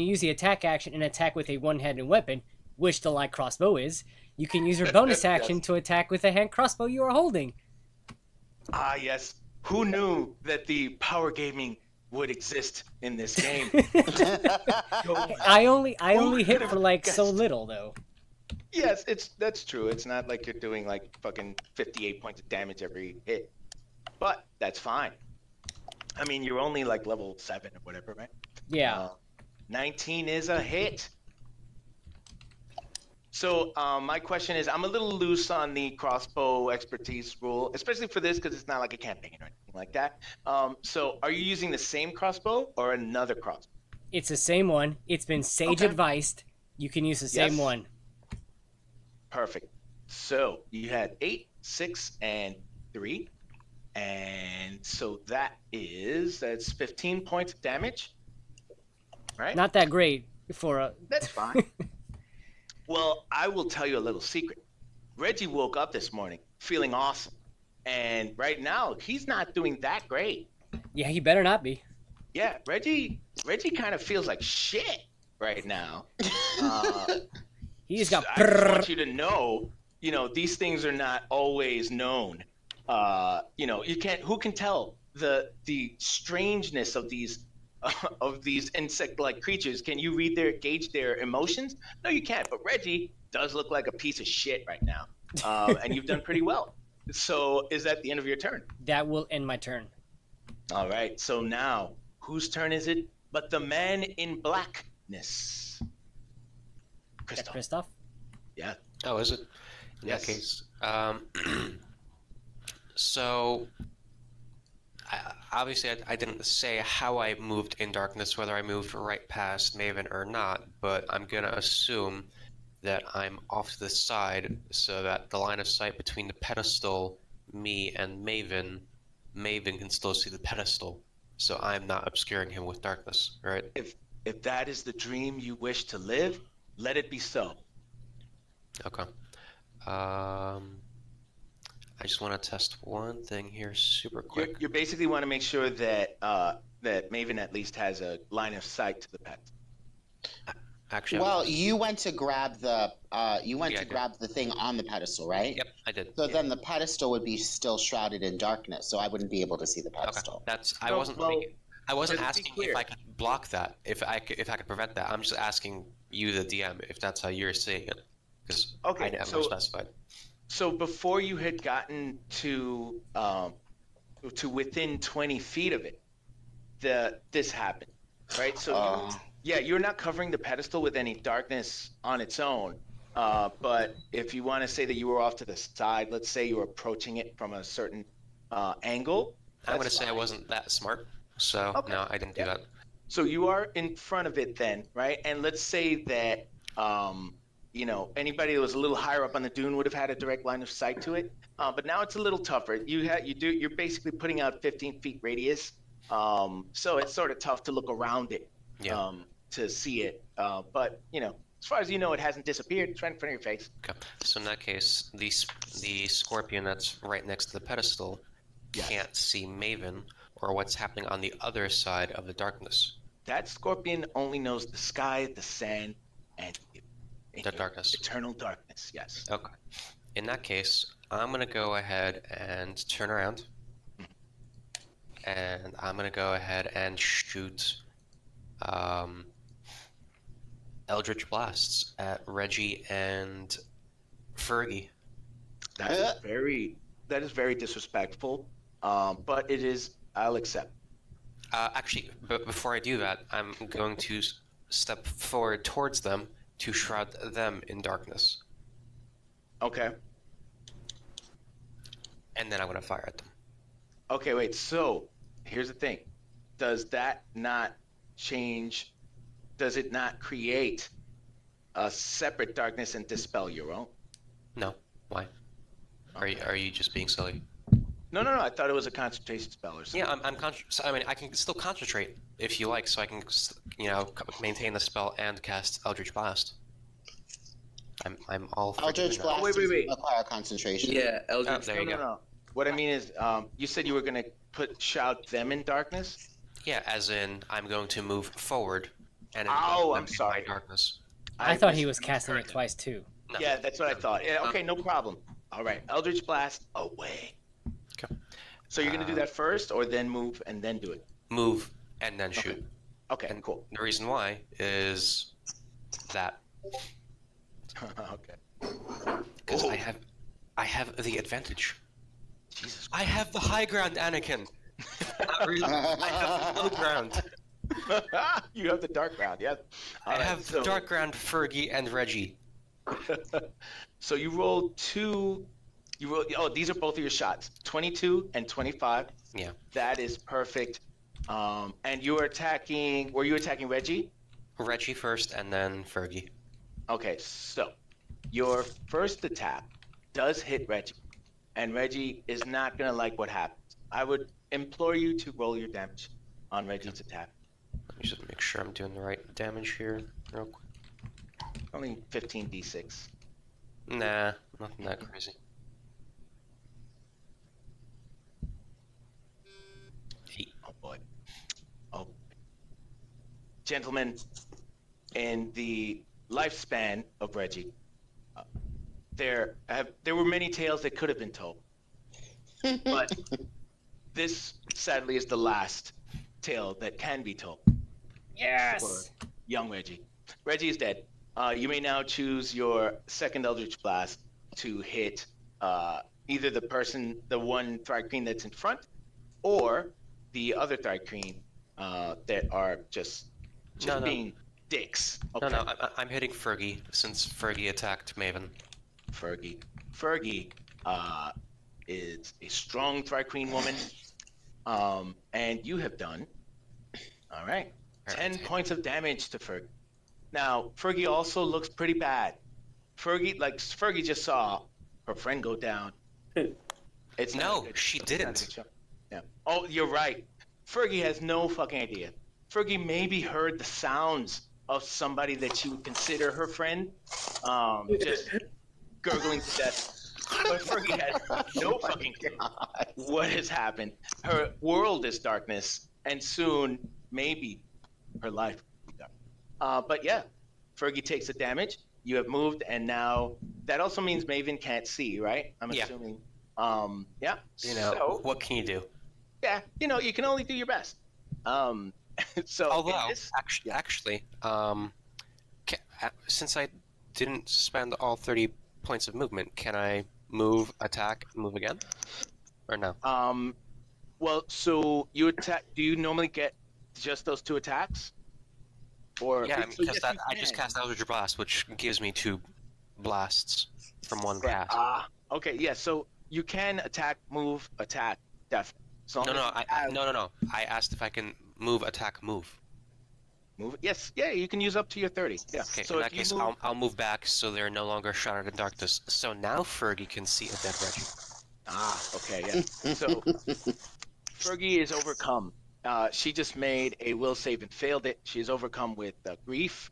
use the attack action and attack with a one-handed weapon, which the light crossbow is, you can use your bonus action to attack with a hand crossbow you are holding. Ah, yes. Who knew that the power gaming would exist in this game? I only hit could've for like so guessed? little though. Yes, that's true. It's not like you're doing like fucking 58 points of damage every hit. But that's fine. I mean, you're only like level 7 or whatever, right? Yeah. 19 is a hit. So my question is, I'm a little loose on the crossbow expertise rule, especially for this because it's not like a campaign or anything like that. So are you using the same crossbow or another crossbow? It's the same one. It's been sage Okay. advised. You can use the same Yes. one. Perfect. So you had 8, 6, and 3. And so that's 15 points of damage. Right? Not that great for a. That's fine. Well, I will tell you a little secret. Reggie woke up this morning feeling awesome. And right now, he's not doing that great. Yeah, he better not be. Yeah, Reggie kind of feels like shit right now. He just got. I just want you to know, these things are not always known. You can't. Who can tell the strangeness of these insect-like creatures? Can you gauge their emotions? No, you can't. But Reggie does look like a piece of shit right now, and you've done pretty well. So, is that the end of your turn? That will end my turn. All right. So now, whose turn is it? But the man in blackness. That's Krzysztof. Krzysztof. Yeah. Oh, is it? In Yes. that case, so obviously I didn't say how I moved in darkness, whether I moved right past Maven or not, but I'm gonna assume that I'm off to the side so that the line of sight between the pedestal, me, and Maven can still see the pedestal, so I'm not obscuring him with darkness, right? If that is the dream you wish to live, let it be so. Okay. I just want to test one thing here super quick. You basically want to make sure that that Maven at least has a line of sight to the pet. Actually, Well, you went to grab the Yeah, grab the thing on the pedestal, right? Yep, I did. So then the pedestal would be still shrouded in darkness, so I wouldn't be able to see the Okay, pedestal. I No, wasn't well, I wasn't just to be asking clear. if I could block that, if I could prevent that. I'm just asking you, the DM, if that's how you're seeing it, because Okay, I never so- specified. So before you had gotten to within 20 feet of it, this happened, right? So you're not covering the pedestal with any darkness on its own. But if you want to say that you were off to the side, let's say you were approaching it from a certain angle. I'm going to that's say I fine. wasn't that smart, so Okay. no, I didn't do Yeah. that. So you are in front of it then, right? And let's say that anybody that was a little higher up on the dune would have had a direct line of sight to it. But now it's a little tougher. You're basically putting out 15 feet radius. So it's sort of tough to look around it Yeah. to see it. But as far as you know, it hasn't disappeared. It's right in front of your face. Okay. So in that case, the scorpion that's right next to the pedestal Yes. can't see Maven or what's happening on the other side of the darkness. That scorpion only knows the sky, the sand, and you. In The your darkness. Eternal darkness, yes. Okay. In that case, I'm gonna go ahead and turn around. And I'm gonna go ahead and shoot Eldritch Blasts at Reggie and Fergie. That is very disrespectful. But it is. I'll accept. Actually, but before I do that, I'm going to step forward towards them to shroud them in darkness. Okay. And then I'm gonna fire at them. Okay, wait. So here's the thing. Does that not change? Does it not create a separate darkness and dispel your own? No. Why? Are you just being silly? No. I thought it was a concentration spell or something. Yeah, I mean, I can still concentrate if you like, so I can, maintain the spell and cast Eldritch Blast. I'm all for Eldritch doing that. Blast Wait. doesn't require concentration. Yeah, Eldritch. There you go. No. What I mean is, you said you were gonna shroud them in darkness. Yeah, as in I'm going to move forward and Oh, I'm in sorry. my darkness. I thought he was casting it twice too. No. Yeah, that's what I thought. Yeah, okay, no problem. All right, Eldritch Blast away. Okay. So you're gonna do that first, or then move and then do it? Move and then shoot. Okay, And cool. the reason why is that Okay. because Oh. I have the advantage. Jesus. I have the high ground, Anakin. Not really. I have the low ground. You have the dark ground, yeah. All I right, have the dark ground, Fergie and Reggie. So you rolled two. Oh, these are both of your shots. 22 and 25. Yeah. That is perfect. And you were attacking. Were you attacking Reggie? Reggie first and then Fergie. Okay, so your first attack does hit Reggie, and Reggie is not gonna like what happens. I would implore you to roll your damage on Reggie's attack. Let me just make sure I'm doing the right damage here, real quick. Only 15d6. Nah, nothing that crazy. 8. Oh boy. Oh. Gentlemen, in the lifespan of Reggie, there were many tales that could have been told, but this sadly is the last tale that can be told. Yes. For young Reggie. Reggie is dead. You may now choose your second Eldritch Blast to hit either the one Thry Queen that's in front, or the other Thry Queen that are just being dicks. Okay. No, I'm hitting Fergie since Fergie attacked Maven. Fergie is a strong Thry Queen woman, and you have done all right. 10 points of damage to Fergie. Now, Fergie also looks pretty bad. Fergie just saw her friend go down. It's No, she didn't. Yeah. Oh, you're right. Fergie has no fucking idea. Fergie maybe heard the sounds of somebody that she would consider her friend, just gurgling to death. But Fergie has no fucking clue what has happened. Her world is darkness, and soon, maybe, her life will be dark. But yeah, Fergie takes the damage. You have moved, and now that also means Maven can't see, right? I'm assuming. Yeah. So, what can you do? yeah, you can only do your best. So Although, actually, since I didn't spend all 30 points of movement, can I move, attack, move again? Or no? Well, so you attack. Do you normally get just those 2 attacks? Or Yeah, so because yes, I just cast Eldritch Blast, which gives me 2 blasts from one right. cast. Okay, yeah. So you can attack, move, attack, definitely. So No. I asked if I can move, attack, move. Move. Yes, yeah. You can use up to your 30. Yeah. Okay, So in if that you case, move- I'll move back so they're no longer shrouded in darkness. So now Fergie can see a dead Reggie. Okay, yeah. So Fergie is overcome. She just made a will save and failed it. She is overcome with grief.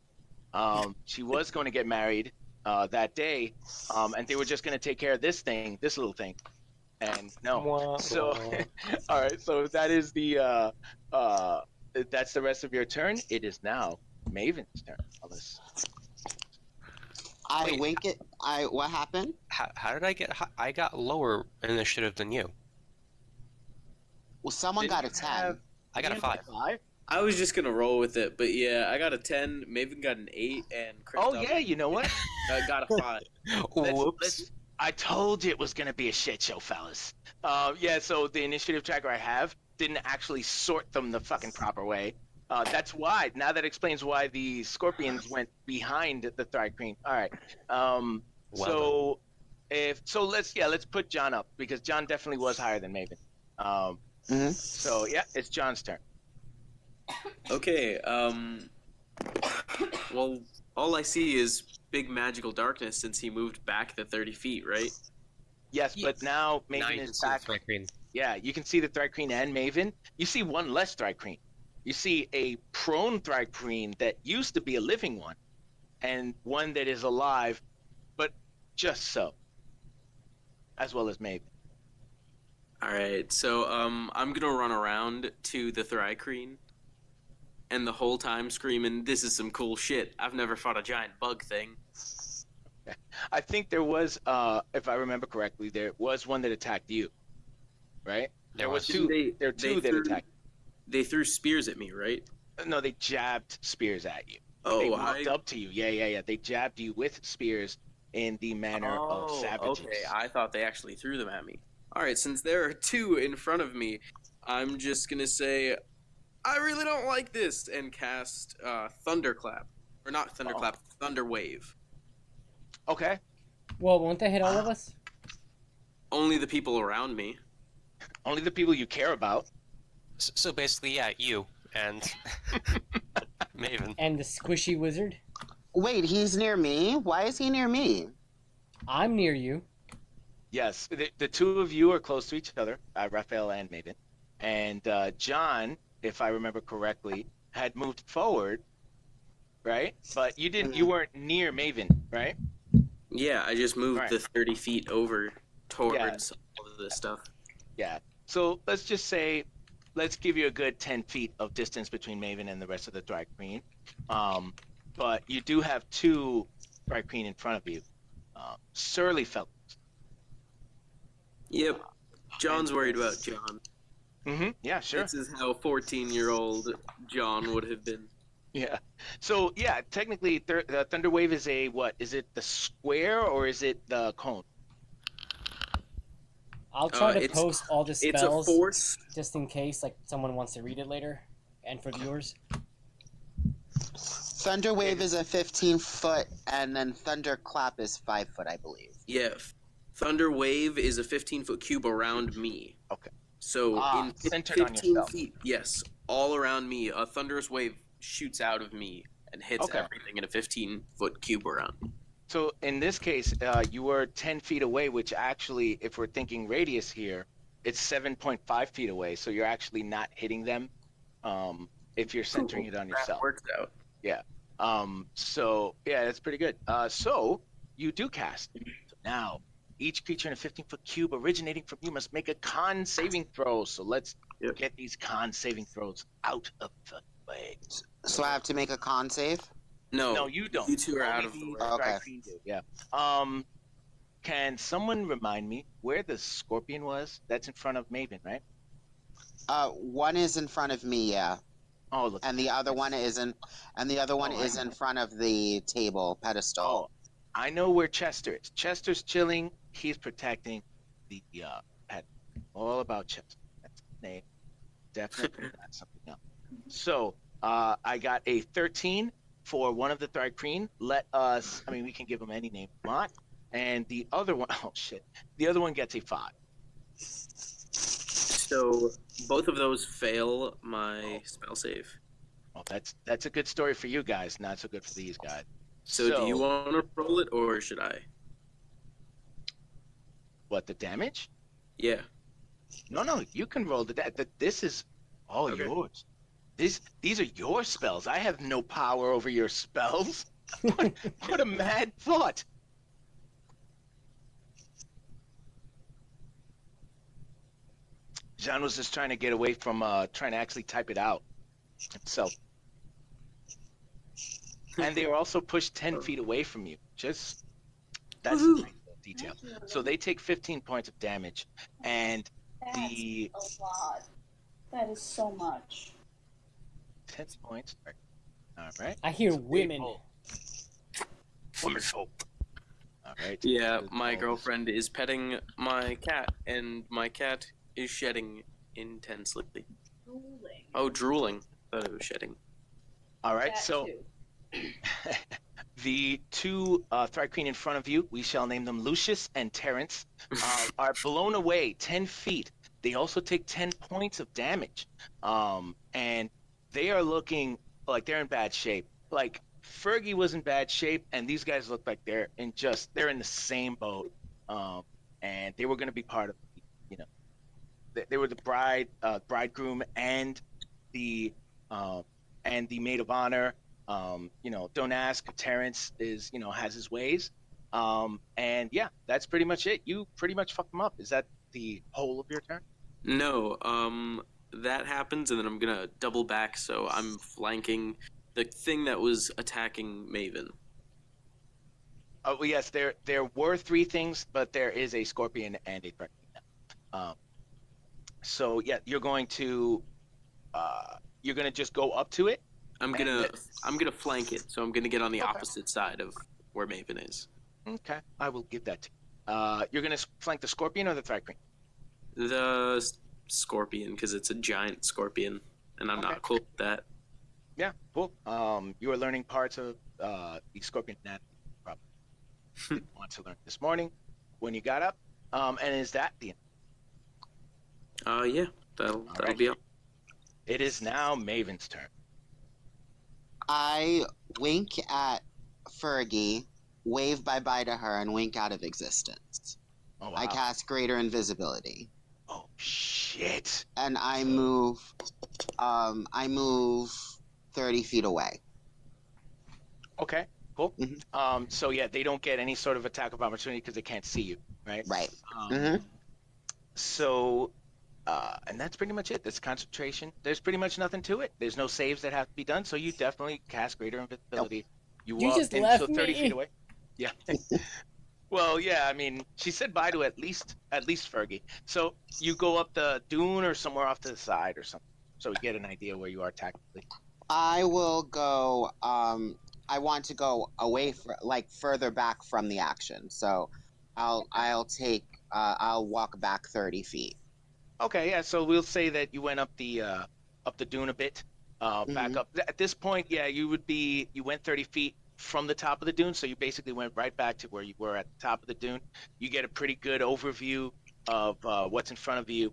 She was going to get married that day, and they were just going to take care of this little thing. And no. So, all right. So that is that's the rest of your turn. It is now Maven's turn. I Wait. wink it. What happened? How did I get? I got lower initiative than you. Well, someone Didn't got a you 10. have- I got a didn't you have 5. I was just gonna roll with it, but yeah, I got a 10. Maven got an 8, and Oh Krzysztof yeah, you know what? got a 5. Whoops. I told you it was gonna be a shit show, fellas. Yeah. So the initiative tracker I have didn't actually sort them the fucking proper way. That's why. Now that explains why the scorpions went behind the Thri-Kreen. All right. Well Let's put John up because John definitely was higher than Maven. Mhm. So yeah, it's John's turn. Okay, well, all I see is big magical darkness since he moved back the 30 feet, right? Yes, but now Now Maven you can is see the back. Thri-Kreen. Yeah, you can see the Thri-Kreen and Maven. You see one less Thri-Kreen. You see a prone Thri-Kreen that used to be a living one, and one that is alive, but just so, as well as Maven. Alright, so, I'm gonna run around to the Thri-Kreen, and the whole time screaming, "This is some cool shit. I've never fought a giant bug thing." I think there was, if I remember correctly, there was one that attacked you, right? There was was. two. There are two that attacked. They threw spears at me, right? No, they jabbed spears at you. Oh, They walked up to you. Yeah. They jabbed you with spears in the manner of savages. Okay, I thought they actually threw them at me. Alright, since there are two in front of me, I'm just gonna say, "I really don't like this," and cast Thunderclap. Or not Thunderclap, Thunder Wave. Okay. Well, won't they hit all of us? Only the people around me. Only the people you care about. So basically, yeah, you and Maven. And the squishy wizard? Wait, he's near me? Why is he near me? I'm near you. Yes, the two of you are close to each other, Rafael and Maven. And John, if I remember correctly, had moved forward, right? But you didn't. You weren't near Maven, right? Yeah, I just moved Right. the 30 feet over towards all of this stuff. Yeah. So let's just say, let's give you a good 10 feet of distance between Maven and the rest of the Thri-Kreen. But you do have two Thri-Kreen in front of you. Surly fellows. Yep. John's worried about John. Mm-hmm. Yeah, sure. This is how 14-year-old John would have been. Yeah. So yeah, technically, Thunder Wave is a what? Is it the square or is it the cone? I'll try to It's- post all the It's a spells force. just in case like someone wants to read it later, and for viewers. Thunder Wave is a 15-foot, and then Thunderclap is 5 foot, I believe. Yeah. Thunder Wave is a 15-foot cube around me. Okay. So in centered on 15 yourself. feet, yes, all around me, a thunderous wave shoots out of me and hits Okay. everything in a 15-foot cube around me. So in this case, you were 10 feet away, which actually, if we're thinking radius here, it's 7.5 feet away. So you're actually not hitting them if you're centering it on That yourself. works out. So yeah, that's pretty good. So you do cast. So now, each creature in a 15-foot cube originating from you must make a con saving throw. So let's Yep. get these con saving throws out of the way. So I have to make a con save? No, you don't. You two are out Only of the the way. Okay. Thri-Kreen do, yeah. Can someone remind me where the scorpion was? That's in front of Maven, right? One is in front of me, yeah. Oh, look. And the other one is in front of the table pedestal. Oh, I know where Chester is. Chester's chilling. He's protecting the pet. All about Chester. That's his name. Definitely not something else. So, I got a 13 for one of the Thri-Kreen. We can give him any name we want. And the other one, oh shit. The other one gets a 5. So both of those fail my spell save. Oh, that's a good story for you guys. Not so good for these guys. So do you want to roll it or should I? What, the damage? Yeah. No, you can roll the this is all Okay. yours. These are your spells. I have no power over your spells. What a mad thought. Jean was just trying to get away from trying to actually type it out himself. And they were also pushed 10 feet away from you. Just that's a Woohoo. nice little detail. So they take 15 points of damage, and That's the a lot. That is so much. 10 points. All right. I hear So they women. roll. Women's hope. All right. Yeah, So my all girlfriend is petting my cat, and my cat is shedding intensely. Drooling. Oh, drooling. Thought it was shedding. All right. That So too. the two Thrycreen in front of you, we shall name them Lucius and Terrence, are blown away 10 feet. They also take 10 points of damage. And they are looking like they're in bad shape. Like Fergie was in bad shape, and these guys look like they're in the same boat. And they were going to be part of, they were the bridegroom and the maid of honor. Don't ask. Terrence has his ways. And yeah, that's pretty much it. You pretty much fucked them up. Is that the whole of your turn? No, that happens, and then I'm gonna double back, so I'm flanking the thing that was attacking Maven. Oh, well, yes, there were three things, but there is a scorpion and a threat. So yeah, you're going to just go up to it. I'm gonna flank it, so I'm gonna get on the opposite side of where Maven is. Okay, I will give that to you. You're gonna flank the scorpion or the thrycreen? The scorpion, because it's a giant scorpion, and I'm not cool with that. Yeah, cool. You are learning parts of the scorpion anatomy. Probably didn't want to learn this morning when you got up. And is that the end? Yeah, that'll be all. It is now Maven's turn. I wink at Fergie, wave bye-bye to her, and wink out of existence. Oh, wow. I cast Greater Invisibility. Oh, shit. And I move 30 feet away. Okay, cool. Mm-hmm. So yeah, they don't get any sort of attack of opportunity because they can't see you, right? Right. So, and that's pretty much it. That's concentration. There's pretty much nothing to it. There's no saves that have to be done, so you definitely cast Greater Invisibility. You just left me. 30 feet away. Yeah. Well, yeah, I mean, she said bye to at least Fergie. So you go up the dune or somewhere off to the side or something, so we get an idea where you are tactically. I will go. I want to go away, further back from the action. So, I'll walk back 30 feet. Okay, yeah. So we'll say that you went up the dune a bit, back up. At this point, yeah, you went 30 feet from the top of the dune, so you basically went right back to where you were at the top of the dune. You get a pretty good overview of what's in front of you.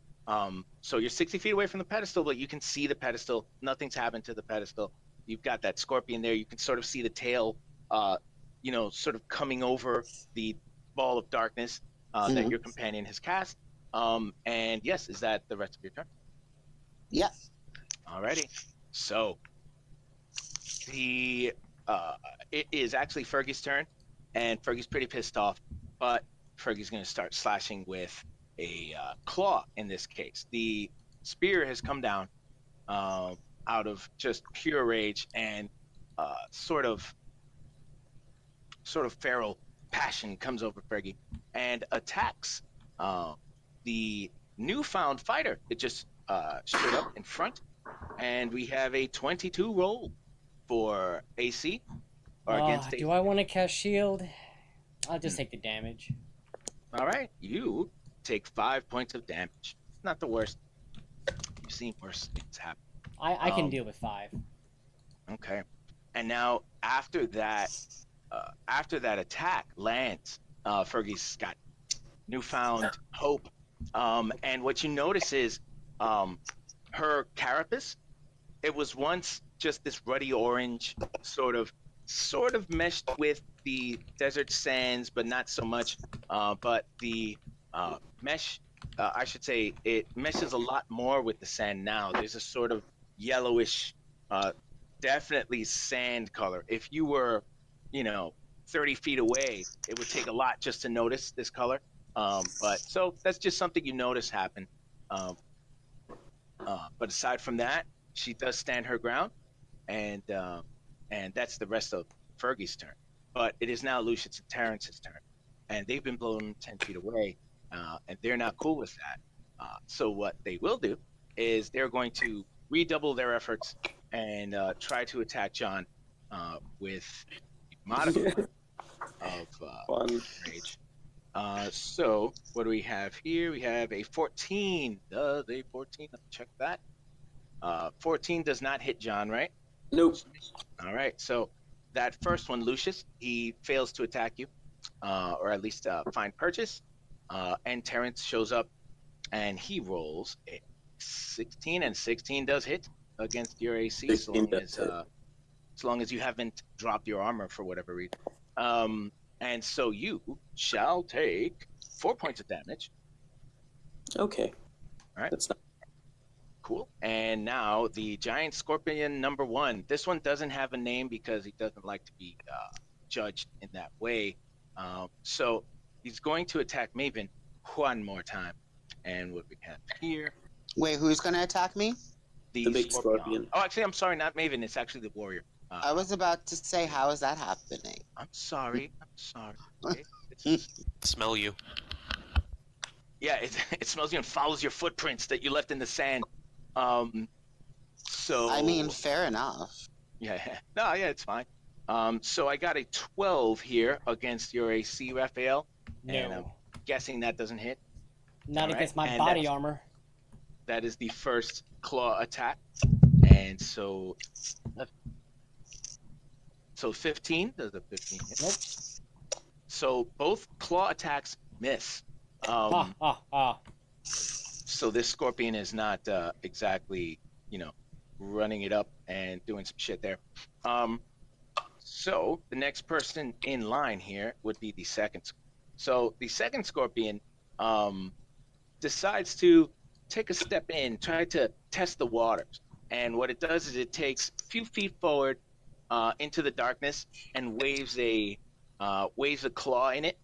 So you're 60 feet away from the pedestal, but you can see the pedestal. Nothing's happened to the pedestal. You've got that scorpion there. You can sort of see the tail, sort of coming over the ball of darkness that your companion has cast. And yes, is that the rest of your turn? Yeah. Alrighty. So it is actually Fergie's turn, and Fergie's pretty pissed off, but Fergie's going to start slashing with a claw in this case. The spear has come down out of just pure rage and sort of feral passion comes over Fergie and attacks the newfound fighter. It just stood up in front, and we have a 22 roll for AC or against AC. Do I want to cast shield? I'll just take the damage. All right, you take 5 points of damage. It's not the worst. You've seen worse things happen. I can deal with 5. Okay, and now after that attack lands, Fergie's got newfound hope. And what you notice is her carapace. It was once just this ruddy orange, sort of meshed with the desert sands, but not so much. But the mesh, I should say, it meshes a lot more with the sand now. There's a sort of yellowish, definitely sand color. If you were, 30 feet away, it would take a lot just to notice this color. But so that's just something you notice happen. But aside from that, she does stand her ground, and that's the rest of Fergie's turn. but it is now Lucius and Terrence's turn, and they've been blown 10 feet away, and they're not cool with that. So what they will do is they're going to redouble their efforts and try to attack John with modifier of Fun. rage. So what do we have here? We have a 14. Does a 14? Let's check that. 14 does not hit John, right? Nope. All right. So that first one, Lucius, he fails to attack you, or at least find purchase. And Terrence shows up, and he rolls a 16, and 16 does hit against your AC, as long as you haven't dropped your armor for whatever reason. And so you shall take 4 points of damage. Okay. All right. That's not. Cool. And now the giant scorpion number 1. This one doesn't have a name because he doesn't like to be judged in that way. So he's going to attack Maven one more time. And what we have here, Wait, who's gonna attack me? the big scorpion. Oh, actually, I'm sorry, not Maven. It's actually the warrior. I was about to say, how is that happening? I'm sorry. Okay. Smell you. Yeah, it smells you and follows your footprints that you left in the sand. So I mean, fair enough. yeah, no, yeah, it's fine. So I got a 12 here against your AC, Rafael. And I'm No, guessing that doesn't hit. not All right, against my and body that's- armor. That is the first claw attack. And so 15, does a 15 hit? Nope. So both claw attacks miss. Ah. So this scorpion is not exactly, running it up and doing some shit there. So the next person in line here would be the second. So the second scorpion decides to take a step in, try to test the waters. And what it does is it takes a few feet forward into the darkness and waves a claw in it,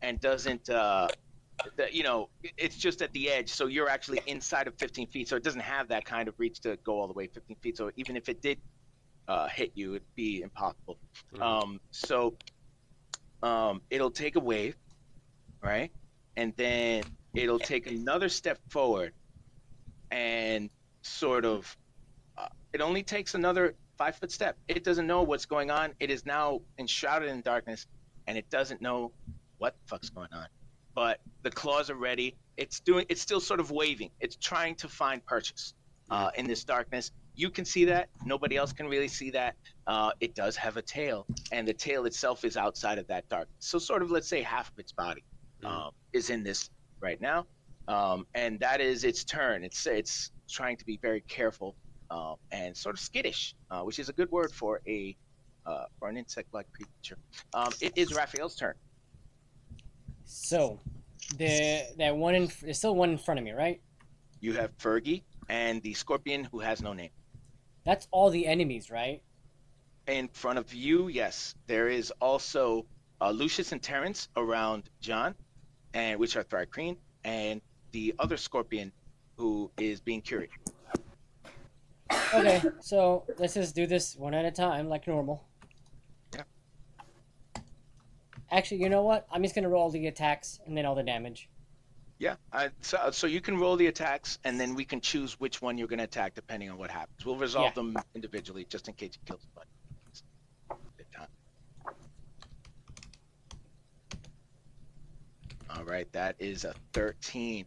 and doesn't it's just at the edge, so you're actually inside of 15 feet, so it doesn't have that kind of reach to go all the way 15 feet. So even if it did hit you, it'd be impossible. So it'll take a wave, right, and then it'll take another step forward, and sort of it only takes another 5-foot step. It doesn't know what's going on. It is now enshrouded in darkness, and it doesn't know what the fuck's going on. But the claws are ready. It's still sort of waving. It's trying to find purchase in this darkness. You can see that. Nobody else can really see that. It does have a tail, and the tail itself is outside of that darkness. So sort of, let's say, half of its body is in this right now, and that is its turn. It's trying to be very careful and sort of skittish, which is a good word for an insect-like creature. It is Raphael's turn. So, there's still one in front of me, right? You have Fergie and the scorpion who has no name. That's all the enemies, right? In front of you, yes. There is also Lucius and Terrence around John, and which are Thrycreen, and the other scorpion who is being curious. Okay, so let's just do this one at a time, like normal. Yeah. Actually, you know what? I'm just gonna roll the attacks and then all the damage. Yeah. So you can roll the attacks, and then we can choose which one you're going to attack depending on what happens. We'll resolve them individually, just in case you kill somebody. All right, that is a 13.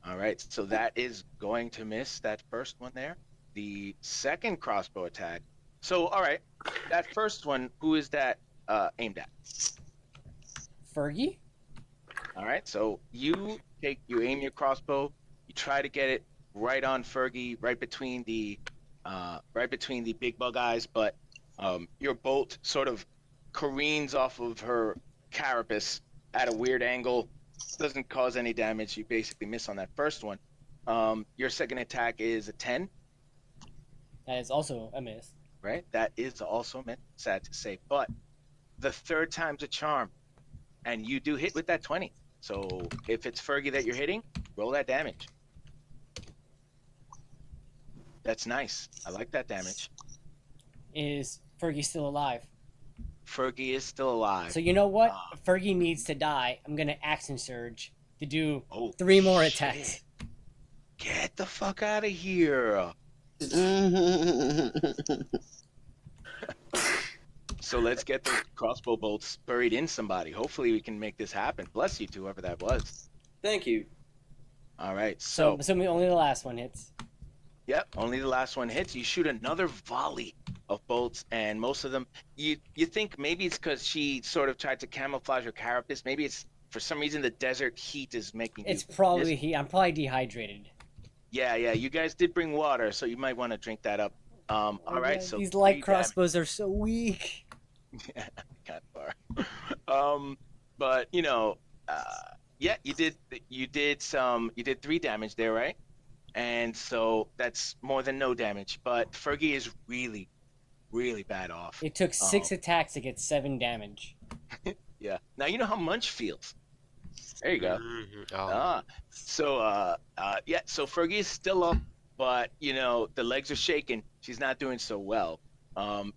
All right, so that is going to miss that first one there. The second crossbow attack. So, all right, that first one, who is that aimed at? Fergie? All right, so you aim your crossbow, you try to get it right on Fergie, right between the big bug eyes, but your bolt sort of careens off of her carapace at a weird angle, doesn't cause any damage. You basically miss on that first one. Your second attack is a 10. That is also a miss. Right, that is also meant, sad to say, but the third time's a charm, and you do hit with that 20. So if it's Fergie that you're hitting, roll that damage. That's nice. I like that damage. Is Fergie still alive? Fergie is still alive. So you know what? Fergie needs to die. I'm gonna action surge to do Oh, 3 more shit. attacks. Get the fuck out of here. So let's get those crossbow bolts buried in somebody. Hopefully we can make this happen. Bless you, whoever that was. Thank you. All right, So so only the last one hits. yep, only the last one hits. You shoot another volley of bolts, and most of them, you think maybe it's because she sort of tried to camouflage her carapace. Maybe it's for some reason the desert heat is making It's you. probably I'm probably dehydrated. Yeah. You guys did bring water, so you might want to drink that up. All right, so These light 3 crossbows are so weak. damage. Kind of far. But yeah, you did 3 damage there, right? And so that's more than no damage. But Fergie is really, really bad off. It took 6 attacks to get 7 damage. Yeah. Now you know how Munch feels. There you go. Oh. So yeah. So Fergie is still up, but the legs are shaking. She's not doing so well.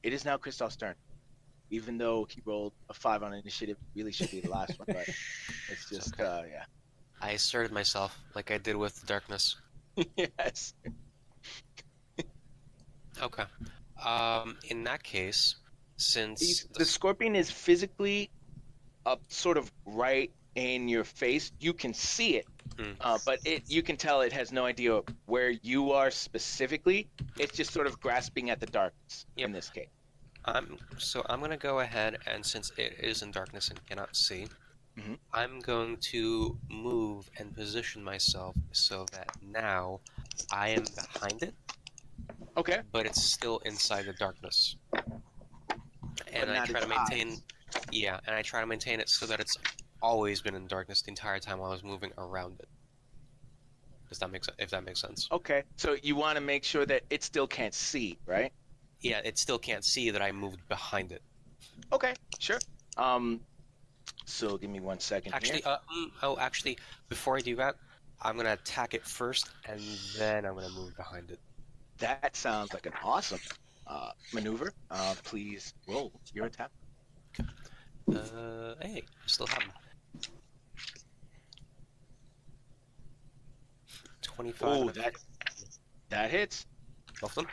It is now Krzysztof's turn. Even though he rolled a 5 on initiative, really should be the last one. But it's just okay. yeah. I asserted myself like I did with the darkness. Yes. Okay. In that case, since The scorpion is physically up, sort of right in your face. You can see it, but you can tell it has no idea where you are specifically. It's just sort of grasping at the darkness in this case. So I'm gonna go ahead, and since it is in darkness and cannot see, I'm going to move and position myself so that now I am behind it. Okay. But it's still inside the darkness. And I try to maintain, and I try to maintain it so that it's always been in darkness the entire time while I was moving around it. Does that make sense? If that makes sense. Okay. So you want to make sure that it still can't see, right? Yeah, it still can't see that I moved behind it. Okay. Sure. So give me 1 second. Actually, here. Actually, before I do that, I'm gonna attack it first, and then I'm gonna move behind it. That sounds like an awesome maneuver. Please roll your attack. Hey, I still have them. 25. Oh, that hits. Both of them?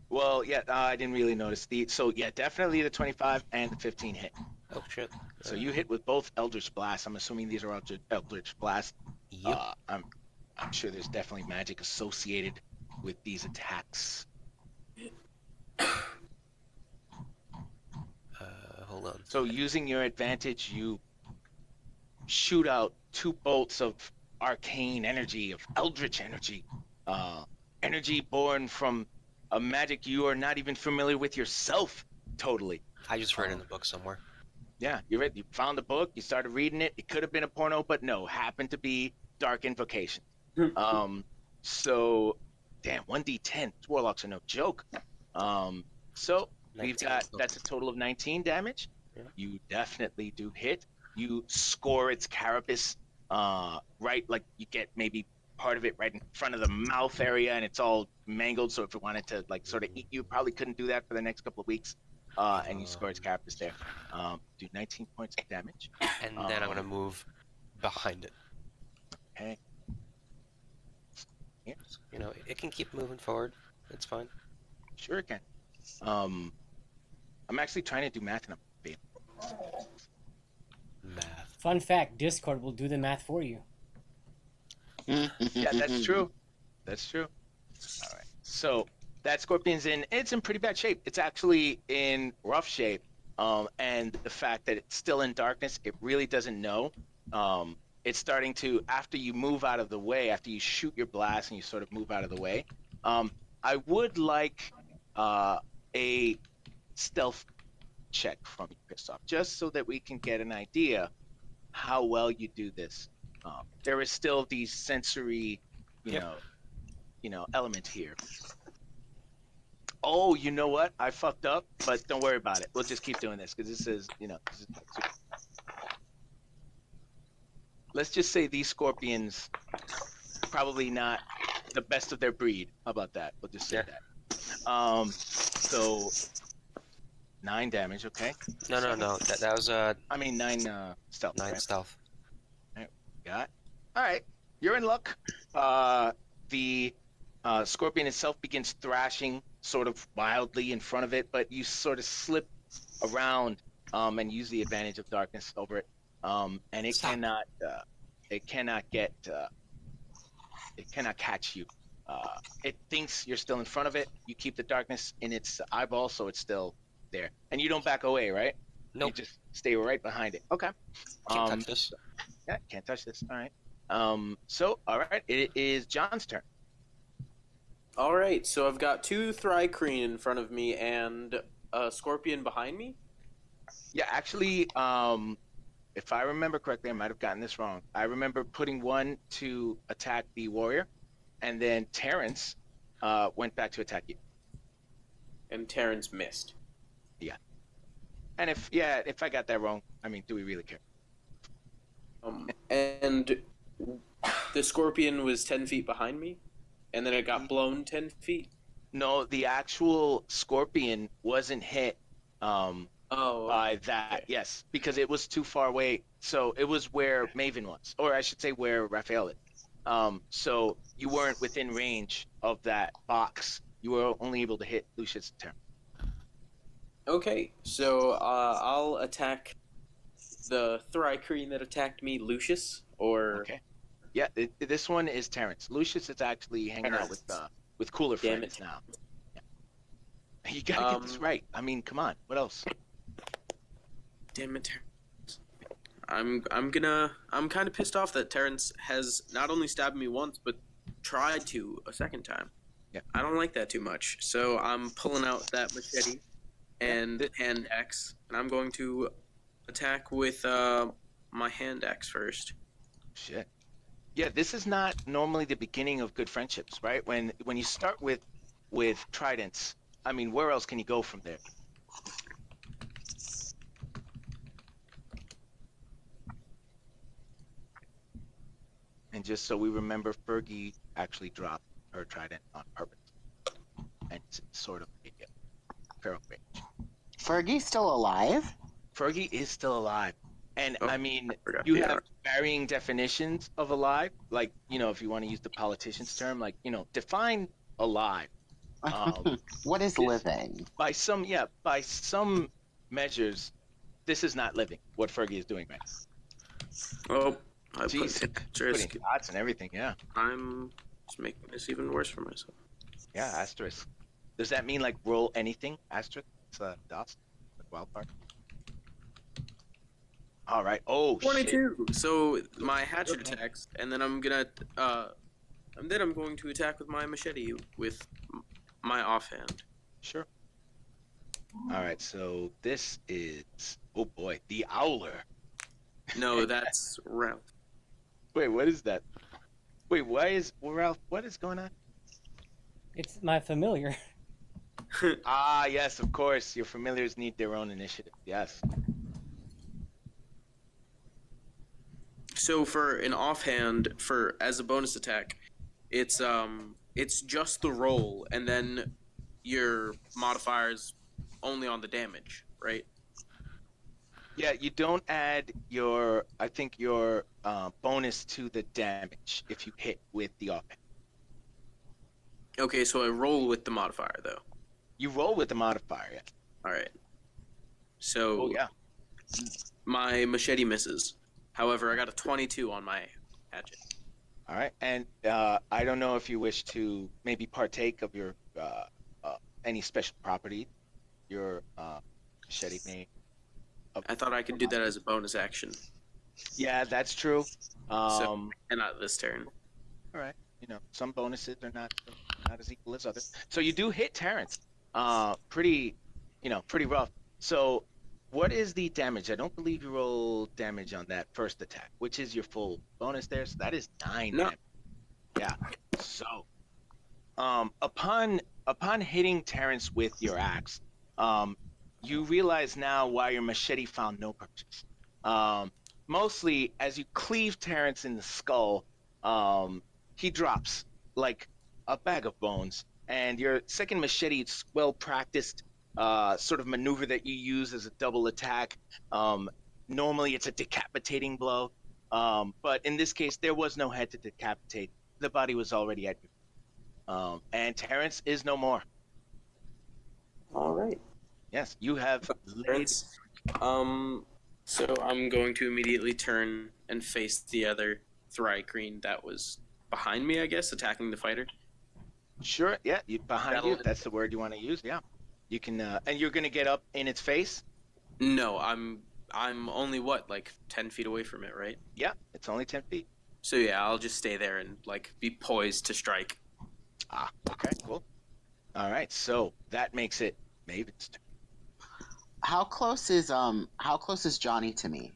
Well, yeah, I didn't really notice so yeah, definitely the 25 and the 15 hit. Oh shit. So you hit with both Eldritch Blasts. I'm assuming these are Eldritch Blasts. Yep. I'm sure there's definitely magic associated with these attacks. Hold on. So using your advantage, you shoot out 2 bolts of arcane energy, of eldritch energy, energy born from a magic you are not even familiar with yourself. Totally. I just read it in the book somewhere. Yeah, you read. You found the book. You started reading it. It could have been a porno, but no, happened to be Dark Invocation. So, damn, 1d10. Warlocks are no joke. So we've got that's a total of 19 damage. Yeah. You definitely do hit. You score its carapace, right, like you get maybe part of it right in front of the mouth area, and it's all mangled. So if it wanted to like sort of eat you, probably couldn't do that for the next couple of weeks. And you score its carapace there. Do 19 points of damage. And then I'm gonna move behind it. Okay. Yeah. You know, it can keep moving forward. It's fine. Sure it can. I'm actually trying to do math and I'm failing. Math. Fun fact: Discord will do the math for you. Yeah, that's true. That's true. All right. So that scorpion's it's in pretty bad shape. It's actually in rough shape. And the fact that it's still in darkness, it really doesn't know. It's starting to, after you move out of the way, after you shoot your blast and you sort of move out of the way, I would like a stealth check from you, Krzysztof, just so that we can get an idea how well you do this. There is still the sensory, you know, element here. Oh, you know what? I fucked up, but don't worry about it. We'll just keep doing this because this is, let's just say these scorpions probably not the best of their breed. How about that? We'll just say that. So 9 damage. Okay. No. That was I mean 9 stealth. 9 right? stealth. Got. All right. You're in luck. The scorpion itself begins thrashing sort of wildly in front of it, but you sort of slip around and use the advantage of darkness over it. And it Stop. it cannot catch you. It thinks you're still in front of it. You keep the darkness in its eyeball, so it's still there. And you don't back away, right? Nope. You just stay right behind it. Okay. Can't touch this. Yeah, can't touch this. All right. So, all right, it is John's turn. All right, so I've got 2 Thrycreen in front of me and a Scorpion behind me. Yeah, actually, if I remember correctly, I might have gotten this wrong. I remember putting one to attack the warrior, and then Terrence went back to attack you. And Terrence missed. And if I got that wrong, I mean, do we really care? And the Scorpion was 10 feet behind me, and then it got blown 10 feet. No, the actual scorpion wasn't hit by that. Okay. Yes, because it was too far away. So it was where Maven was, or I should say where Rafael is. So you weren't within range of that box. You were only able to hit Lucius' turn. Okay, so I'll attack the Thrycreen that attacked me, Lucius, or... Okay. Yeah, this one is Terrence. Lucius is actually hanging out with cooler Damn friends it. now. Yeah. You gotta get this right. I mean, come on. What else? Damn it, Terrence. I'm kind of pissed off that Terrence has not only stabbed me once, but tried to a second time. Yeah. I don't like that too much, so I'm pulling out that machete and hand axe, and I'm going to attack with my hand axe first. Shit. Yeah, this is not normally the beginning of good friendships, right? When you start with tridents, I mean, where else can you go from there? And just so we remember, Fergie actually dropped her trident on purpose, and it's sort of a feral range. Fergie's still alive? Fergie is still alive. And Oh, I mean, forgot you the have hour. varying definitions of alive. Like, if you want to use the politician's term, like, define alive. What is living? By some measures, this is not living, what Fergie is doing right now. Oh, I Jeez, put asterisk. putting dots and everything, yeah. I'm just making this even worse for myself. Yeah, asterisk. Does that mean, like, roll anything? Asterisk? It's dots? Like wild card? All right. Oh, 22. So my hatchet attacks, and then I'm going to attack with my machete with my offhand. Sure. All right, so this is, oh boy, the Owler. No, that's Ralph. Wait, what is that? Wait, Ralph, what is going on? It's my familiar. Ah, yes, of course. Your familiars need their own initiative. Yes. So for an offhand, as a bonus attack, it's just the roll, and then your modifiers only on the damage, right? Yeah, you don't add your bonus to the damage if you hit with the offhand. Okay, so I roll with the modifier though. You roll with the modifier, yeah. All right. So Oh, yeah. my machete misses. However, I got a 22 on my hatchet. All right, and I don't know if you wish to maybe partake of your any special property your machete may. I thought I could do that as a bonus action. Yeah, that's true. And not this turn. All right, some bonuses are not as equal as others. So you do hit Terrence. Pretty rough. So what is the damage? I don't believe you roll damage on that first attack, which is your full bonus there. So that is 9 No. damage. Yeah. So, upon hitting Terrence with your axe, you realize now why your machete found no purchase. Mostly, as you cleave Terrence in the skull, he drops like a bag of bones, and your second machete is well practiced. sort of maneuver that you use as a double attack. Normally, it's a decapitating blow, but in this case, there was no head to decapitate. The body was already at you. And Terrence is no more. All right. Yes, you have laid. Terrence. So I'm going to immediately turn and face the other Thri-Kreen that was behind me, I guess, attacking the fighter. Sure, yeah, behind That'll you, if that's the word you want to use, yeah. You can, and you're going to get up in its face? No, I'm only, what, like 10 feet away from it, right? Yeah, it's only 10 feet. So yeah, I'll just stay there and, like, be poised to strike. Ah, okay, cool. All right, so that makes it Maven's turn. How close is Johnny to me?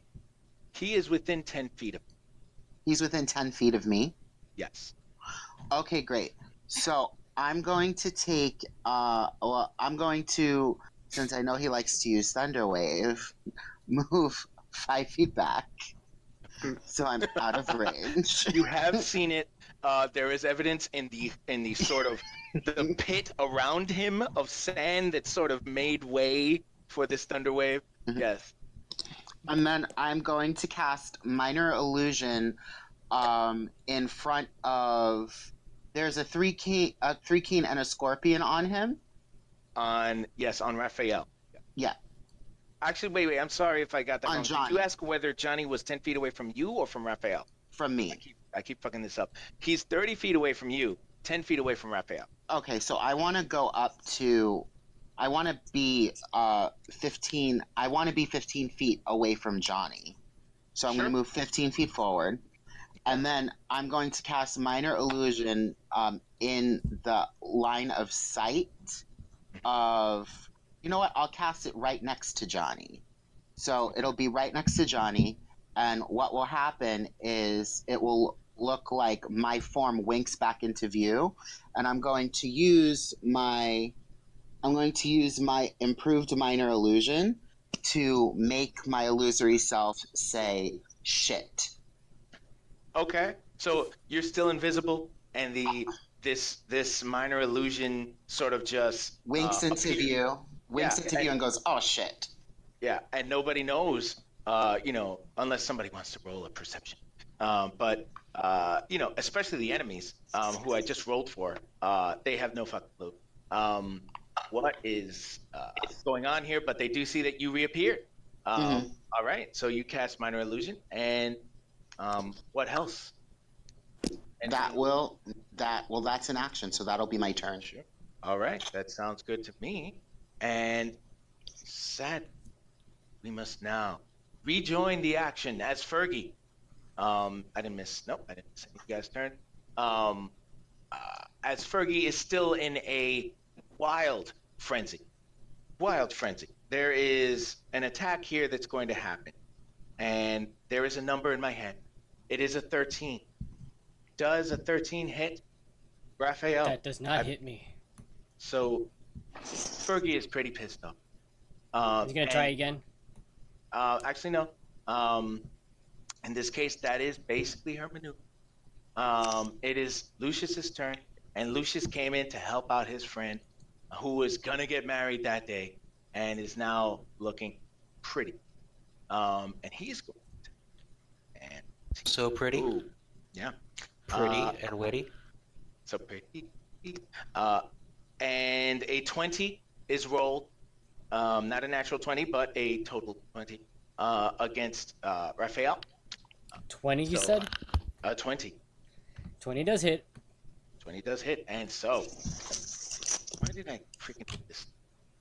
He is within 10 feet of me. He's within 10 feet of me? Yes. Okay, great. So I'm going to take, I'm going to, since I know he likes to use Thunder Wave, move 5 feet back. So I'm out of range. You have seen it. There is evidence in the sort of the pit around him of sand that sort of made way for this thunder wave. Mhm. Yes. And then I'm going to cast Minor Illusion in front of. There's a three keen and a scorpion on him. On Rafael. Yeah. Actually, wait. I'm sorry if I got that On wrong. Johnny. Did you ask whether Johnny was 10 feet away from you or from Rafael? From me. I keep fucking this up. He's 30 feet away from you, 10 feet away from Rafael. Okay, so I want to go up to. I want to be 15. I want to be 15 feet away from Johnny. So I'm Sure. going to move 15 feet forward, and then I'm going to cast Minor Illusion in the line of sight of. You know what? I'll cast it right next to Johnny. So it'll be right next to Johnny, and what will happen is it will look like my form winks back into view, and I'm going to use my improved Minor Illusion to make my illusory self say shit. Okay. So you're still invisible, and this minor illusion sort of just Winks into appears. view. Winks Yeah, into view and goes, oh shit. Yeah, and nobody knows, unless somebody wants to roll a perception. But especially the enemies, who I just rolled for, they have no fucking clue what is going on here. But they do see that you reappeared. Mhm. All right, so you cast Minor Illusion, and what else? And That's an action, so that'll be my turn. Sure. All right, that sounds good to me. And sad. We must now rejoin the action as Fergie. I didn't miss any of you guys' turn. As Fergie is still in a wild frenzy. There is an attack here that's going to happen. And there is a number in my head. It is a 13. Does a 13 hit Raphael? That does not hit me. So Fergie is pretty pissed off. He's gonna try again. Actually, no. In this case, that is basically her maneuver. It is Lucius's turn, and Lucius came in to help out his friend, who was gonna get married that day, and is now looking pretty. And he's going to, and So pretty. ooh, yeah, Pretty and witty. so pretty. And a 20 is rolled. Not a natural 20, but a total 20 against Raphael. 20, you So, said? 20. 20 does hit. 20 does hit, and so why did I freaking do this?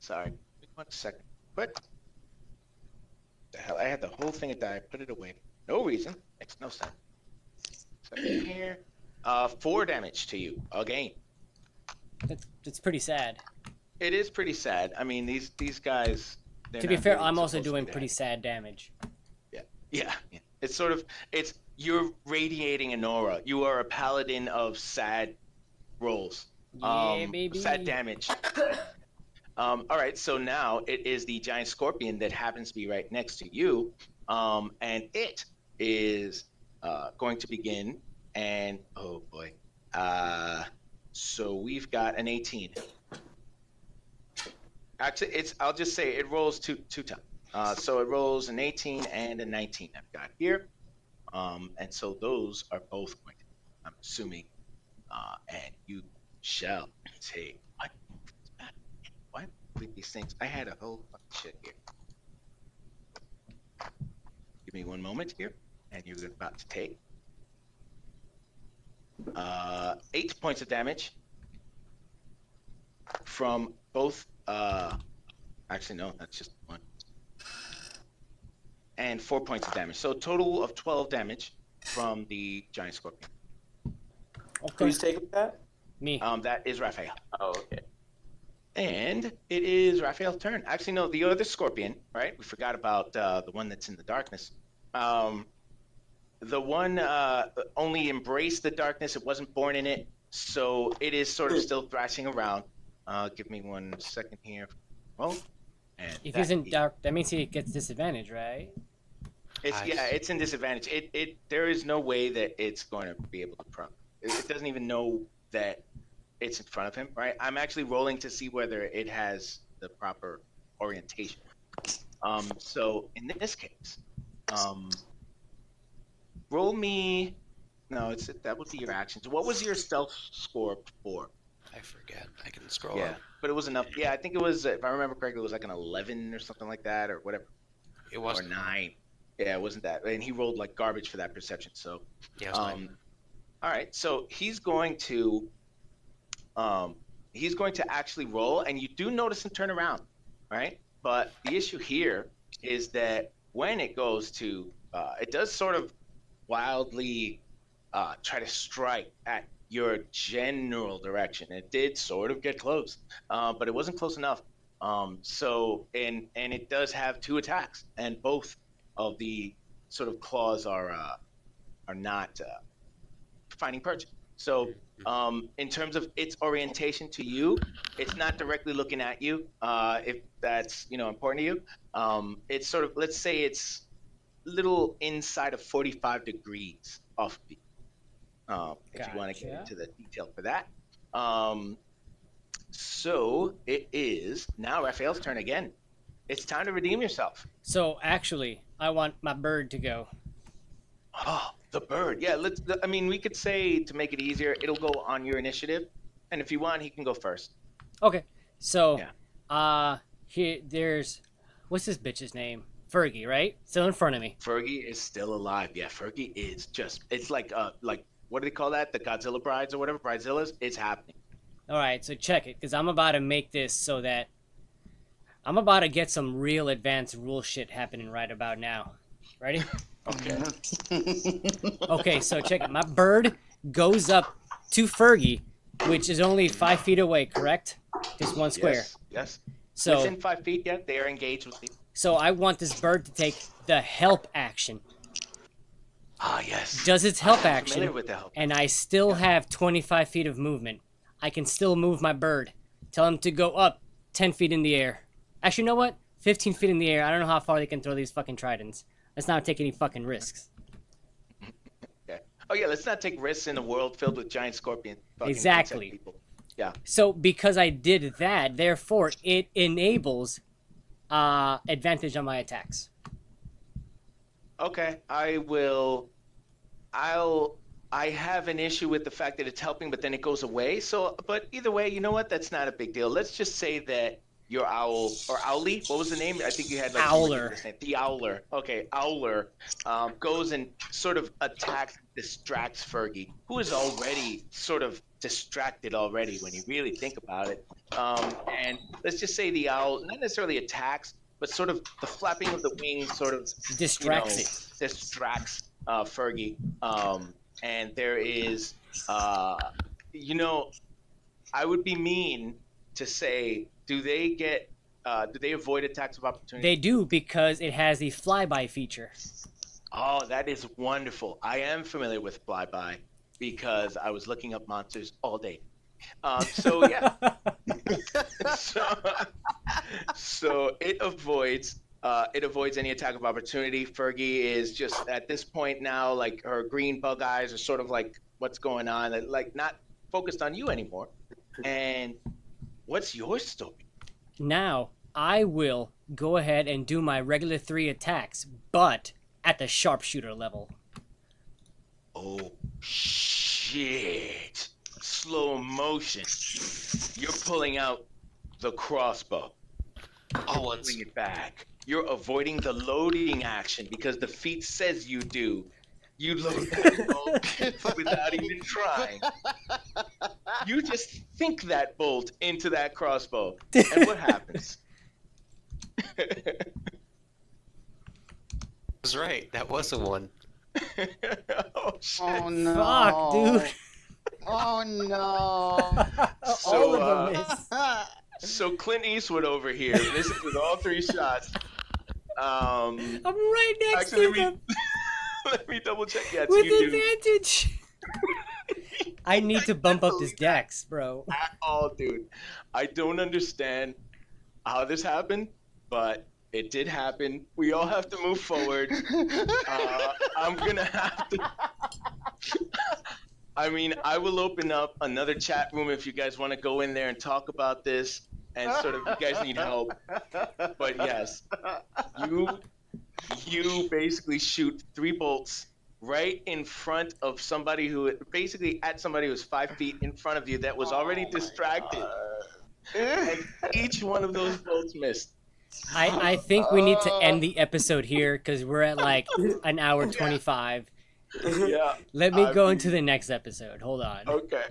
Sorry, wait 1 second. What the hell? I had the whole thing at that. I put it away. No reason. Makes no sense. Second here. 4 damage to you again. That's pretty sad. It is pretty sad. I mean, these guys. To be fair, I'm also doing pretty sad damage. Yeah. It's sort of you're radiating an aura. You are a paladin of sad rolls. Yeah, baby. Sad damage. All right, so now it is the giant scorpion that happens to be right next to you, and it is going to begin. And oh boy, so we've got an 18. Actually, I'll just say it rolls two times. So it rolls an 18 and a 19 I've got here. And so those are both going to, I'm assuming, and you shall take, what with these things? I had a whole bunch of shit here. Give me one moment here, and you're about to take 8 points of damage from both, actually no, that's just one. And 4 points of damage. So a total of 12 damage from the giant scorpion. Okay. Who's taking that? Me. That is Rafael. Oh, okay. And it is Raphael's turn. Actually, no, the other scorpion, right? We forgot about the one that's in the darkness. The one only embraced the darkness. It wasn't born in it. So it is sort of still thrashing around. Give me 1 second here. Oh, and If he's in dark, that means he gets disadvantage, right? It's in disadvantage. There is no way that it's going to be able to prompt. It doesn't even know that it's in front of him, right? I'm actually rolling to see whether it has the proper orientation. So in this case, roll me. No, that would be your actions. What was your stealth score before? I forget. I can scroll Yeah, up. but it was enough. Yeah, I think it was, if I remember correctly, it was like an 11 or something like that, or whatever. It was Or 9. Yeah, it wasn't that. And he rolled like garbage for that perception. So, Yeah, it was 9. all right. So he's going to actually roll, and you do notice him turn around, right? But the issue here is that when it goes to, it does sort of wildly try to strike at your general direction. It did sort of get close, but it wasn't close enough. So it does have 2 attacks, and both of the sort of claws are not finding perch. So in terms of its orientation to you, it's not directly looking at you. If that's important to you, it's sort of, let's say it's little inside of 45 degrees off of you. If you want to get into the detail for that. So it is now Raphael's turn again. It's time to redeem yourself. So actually, I want my bird to go. Oh, the bird. Yeah, we could say, to make it easier, it'll go on your initiative. And if you want, he can go first. Okay. So, Yeah. there's, what's this bitch's name? Fergie, right? Still in front of me. Fergie is still alive. Yeah, Fergie is just, it's like what do they call that? The Godzilla brides or whatever, bridezillas? It's happening. All right, so check it, because I'm about to make this so that I'm about to get some real advanced rule shit happening right about now. Ready? Okay. Okay, so check it. My bird goes up to Fergie, which is only 5 feet away, correct? Just one square. Yes. So, within 5 feet, yeah, they are engaged with you. so I want this bird to take the help action. Ah, yes. Does its help I'm action, familiar with the help. and I still have 25 feet of movement. I can still move my bird. Tell him to go up 10 feet in the air. Actually, you know what? 15 feet in the air. I don't know how far they can throw these fucking tridents. Let's not take any fucking risks. Okay. Oh yeah, let's not take risks in a world filled with giant scorpion. Exactly. Insect people. Yeah. So because I did that, therefore it enables advantage on my attacks. Okay. I have an issue with the fact that it's helping, but then it goes away. So, but either way, you know what? That's not a big deal. Let's just say that your owl, or owlie, what was the name? I think you had like Owler. The owler. Okay, owler goes and sort of attacks, distracts Fergie, who is already sort of distracted already when you really think about it. And let's just say the owl not necessarily attacks, but sort of the flapping of the wings sort of Distracts distracts Fergie. And there is, I would be mean to say, do they avoid attacks of opportunity? They do, because it has the flyby feature. Oh, that is wonderful. I am familiar with flyby because I was looking up monsters all day. So yeah, so it avoids any attack of opportunity. Fergie is just at this point now, like her green bug eyes are sort of like, what's going on? Like not focused on you anymore. And what's your story? now I will go ahead and do my regular 3 attacks, but at the sharpshooter level. Oh, shit. Slow motion. You're pulling out the crossbow. All once. Pulling it back. You're avoiding the loading action because the feat says you do. You load that bolt without even trying. You just think that bolt into that crossbow. And what happens? Was right. That was a 1. Oh, shit. Oh no! Fuck, dude. Oh no! All of them miss. So Clint Eastwood over here misses with all 3 shots. I'm right next Actually, to them let me double check. Yes, with you do. advantage. I need to bump up this dex, bro. At all, dude. I don't understand how this happened, but it did happen. We all have to move forward. I'm gonna have to. I mean, I will open up another chat room if you guys want to go in there and talk about this, and sort of, you guys need help. But yes, you basically shoot 3 bolts right in front of somebody who, basically at somebody who's 5 feet in front of you that was already distracted. And each one of those bolts missed. I think we need to end the episode here because we're at like an hour 25. Yeah. Let me go into the next episode. Hold on. Okay.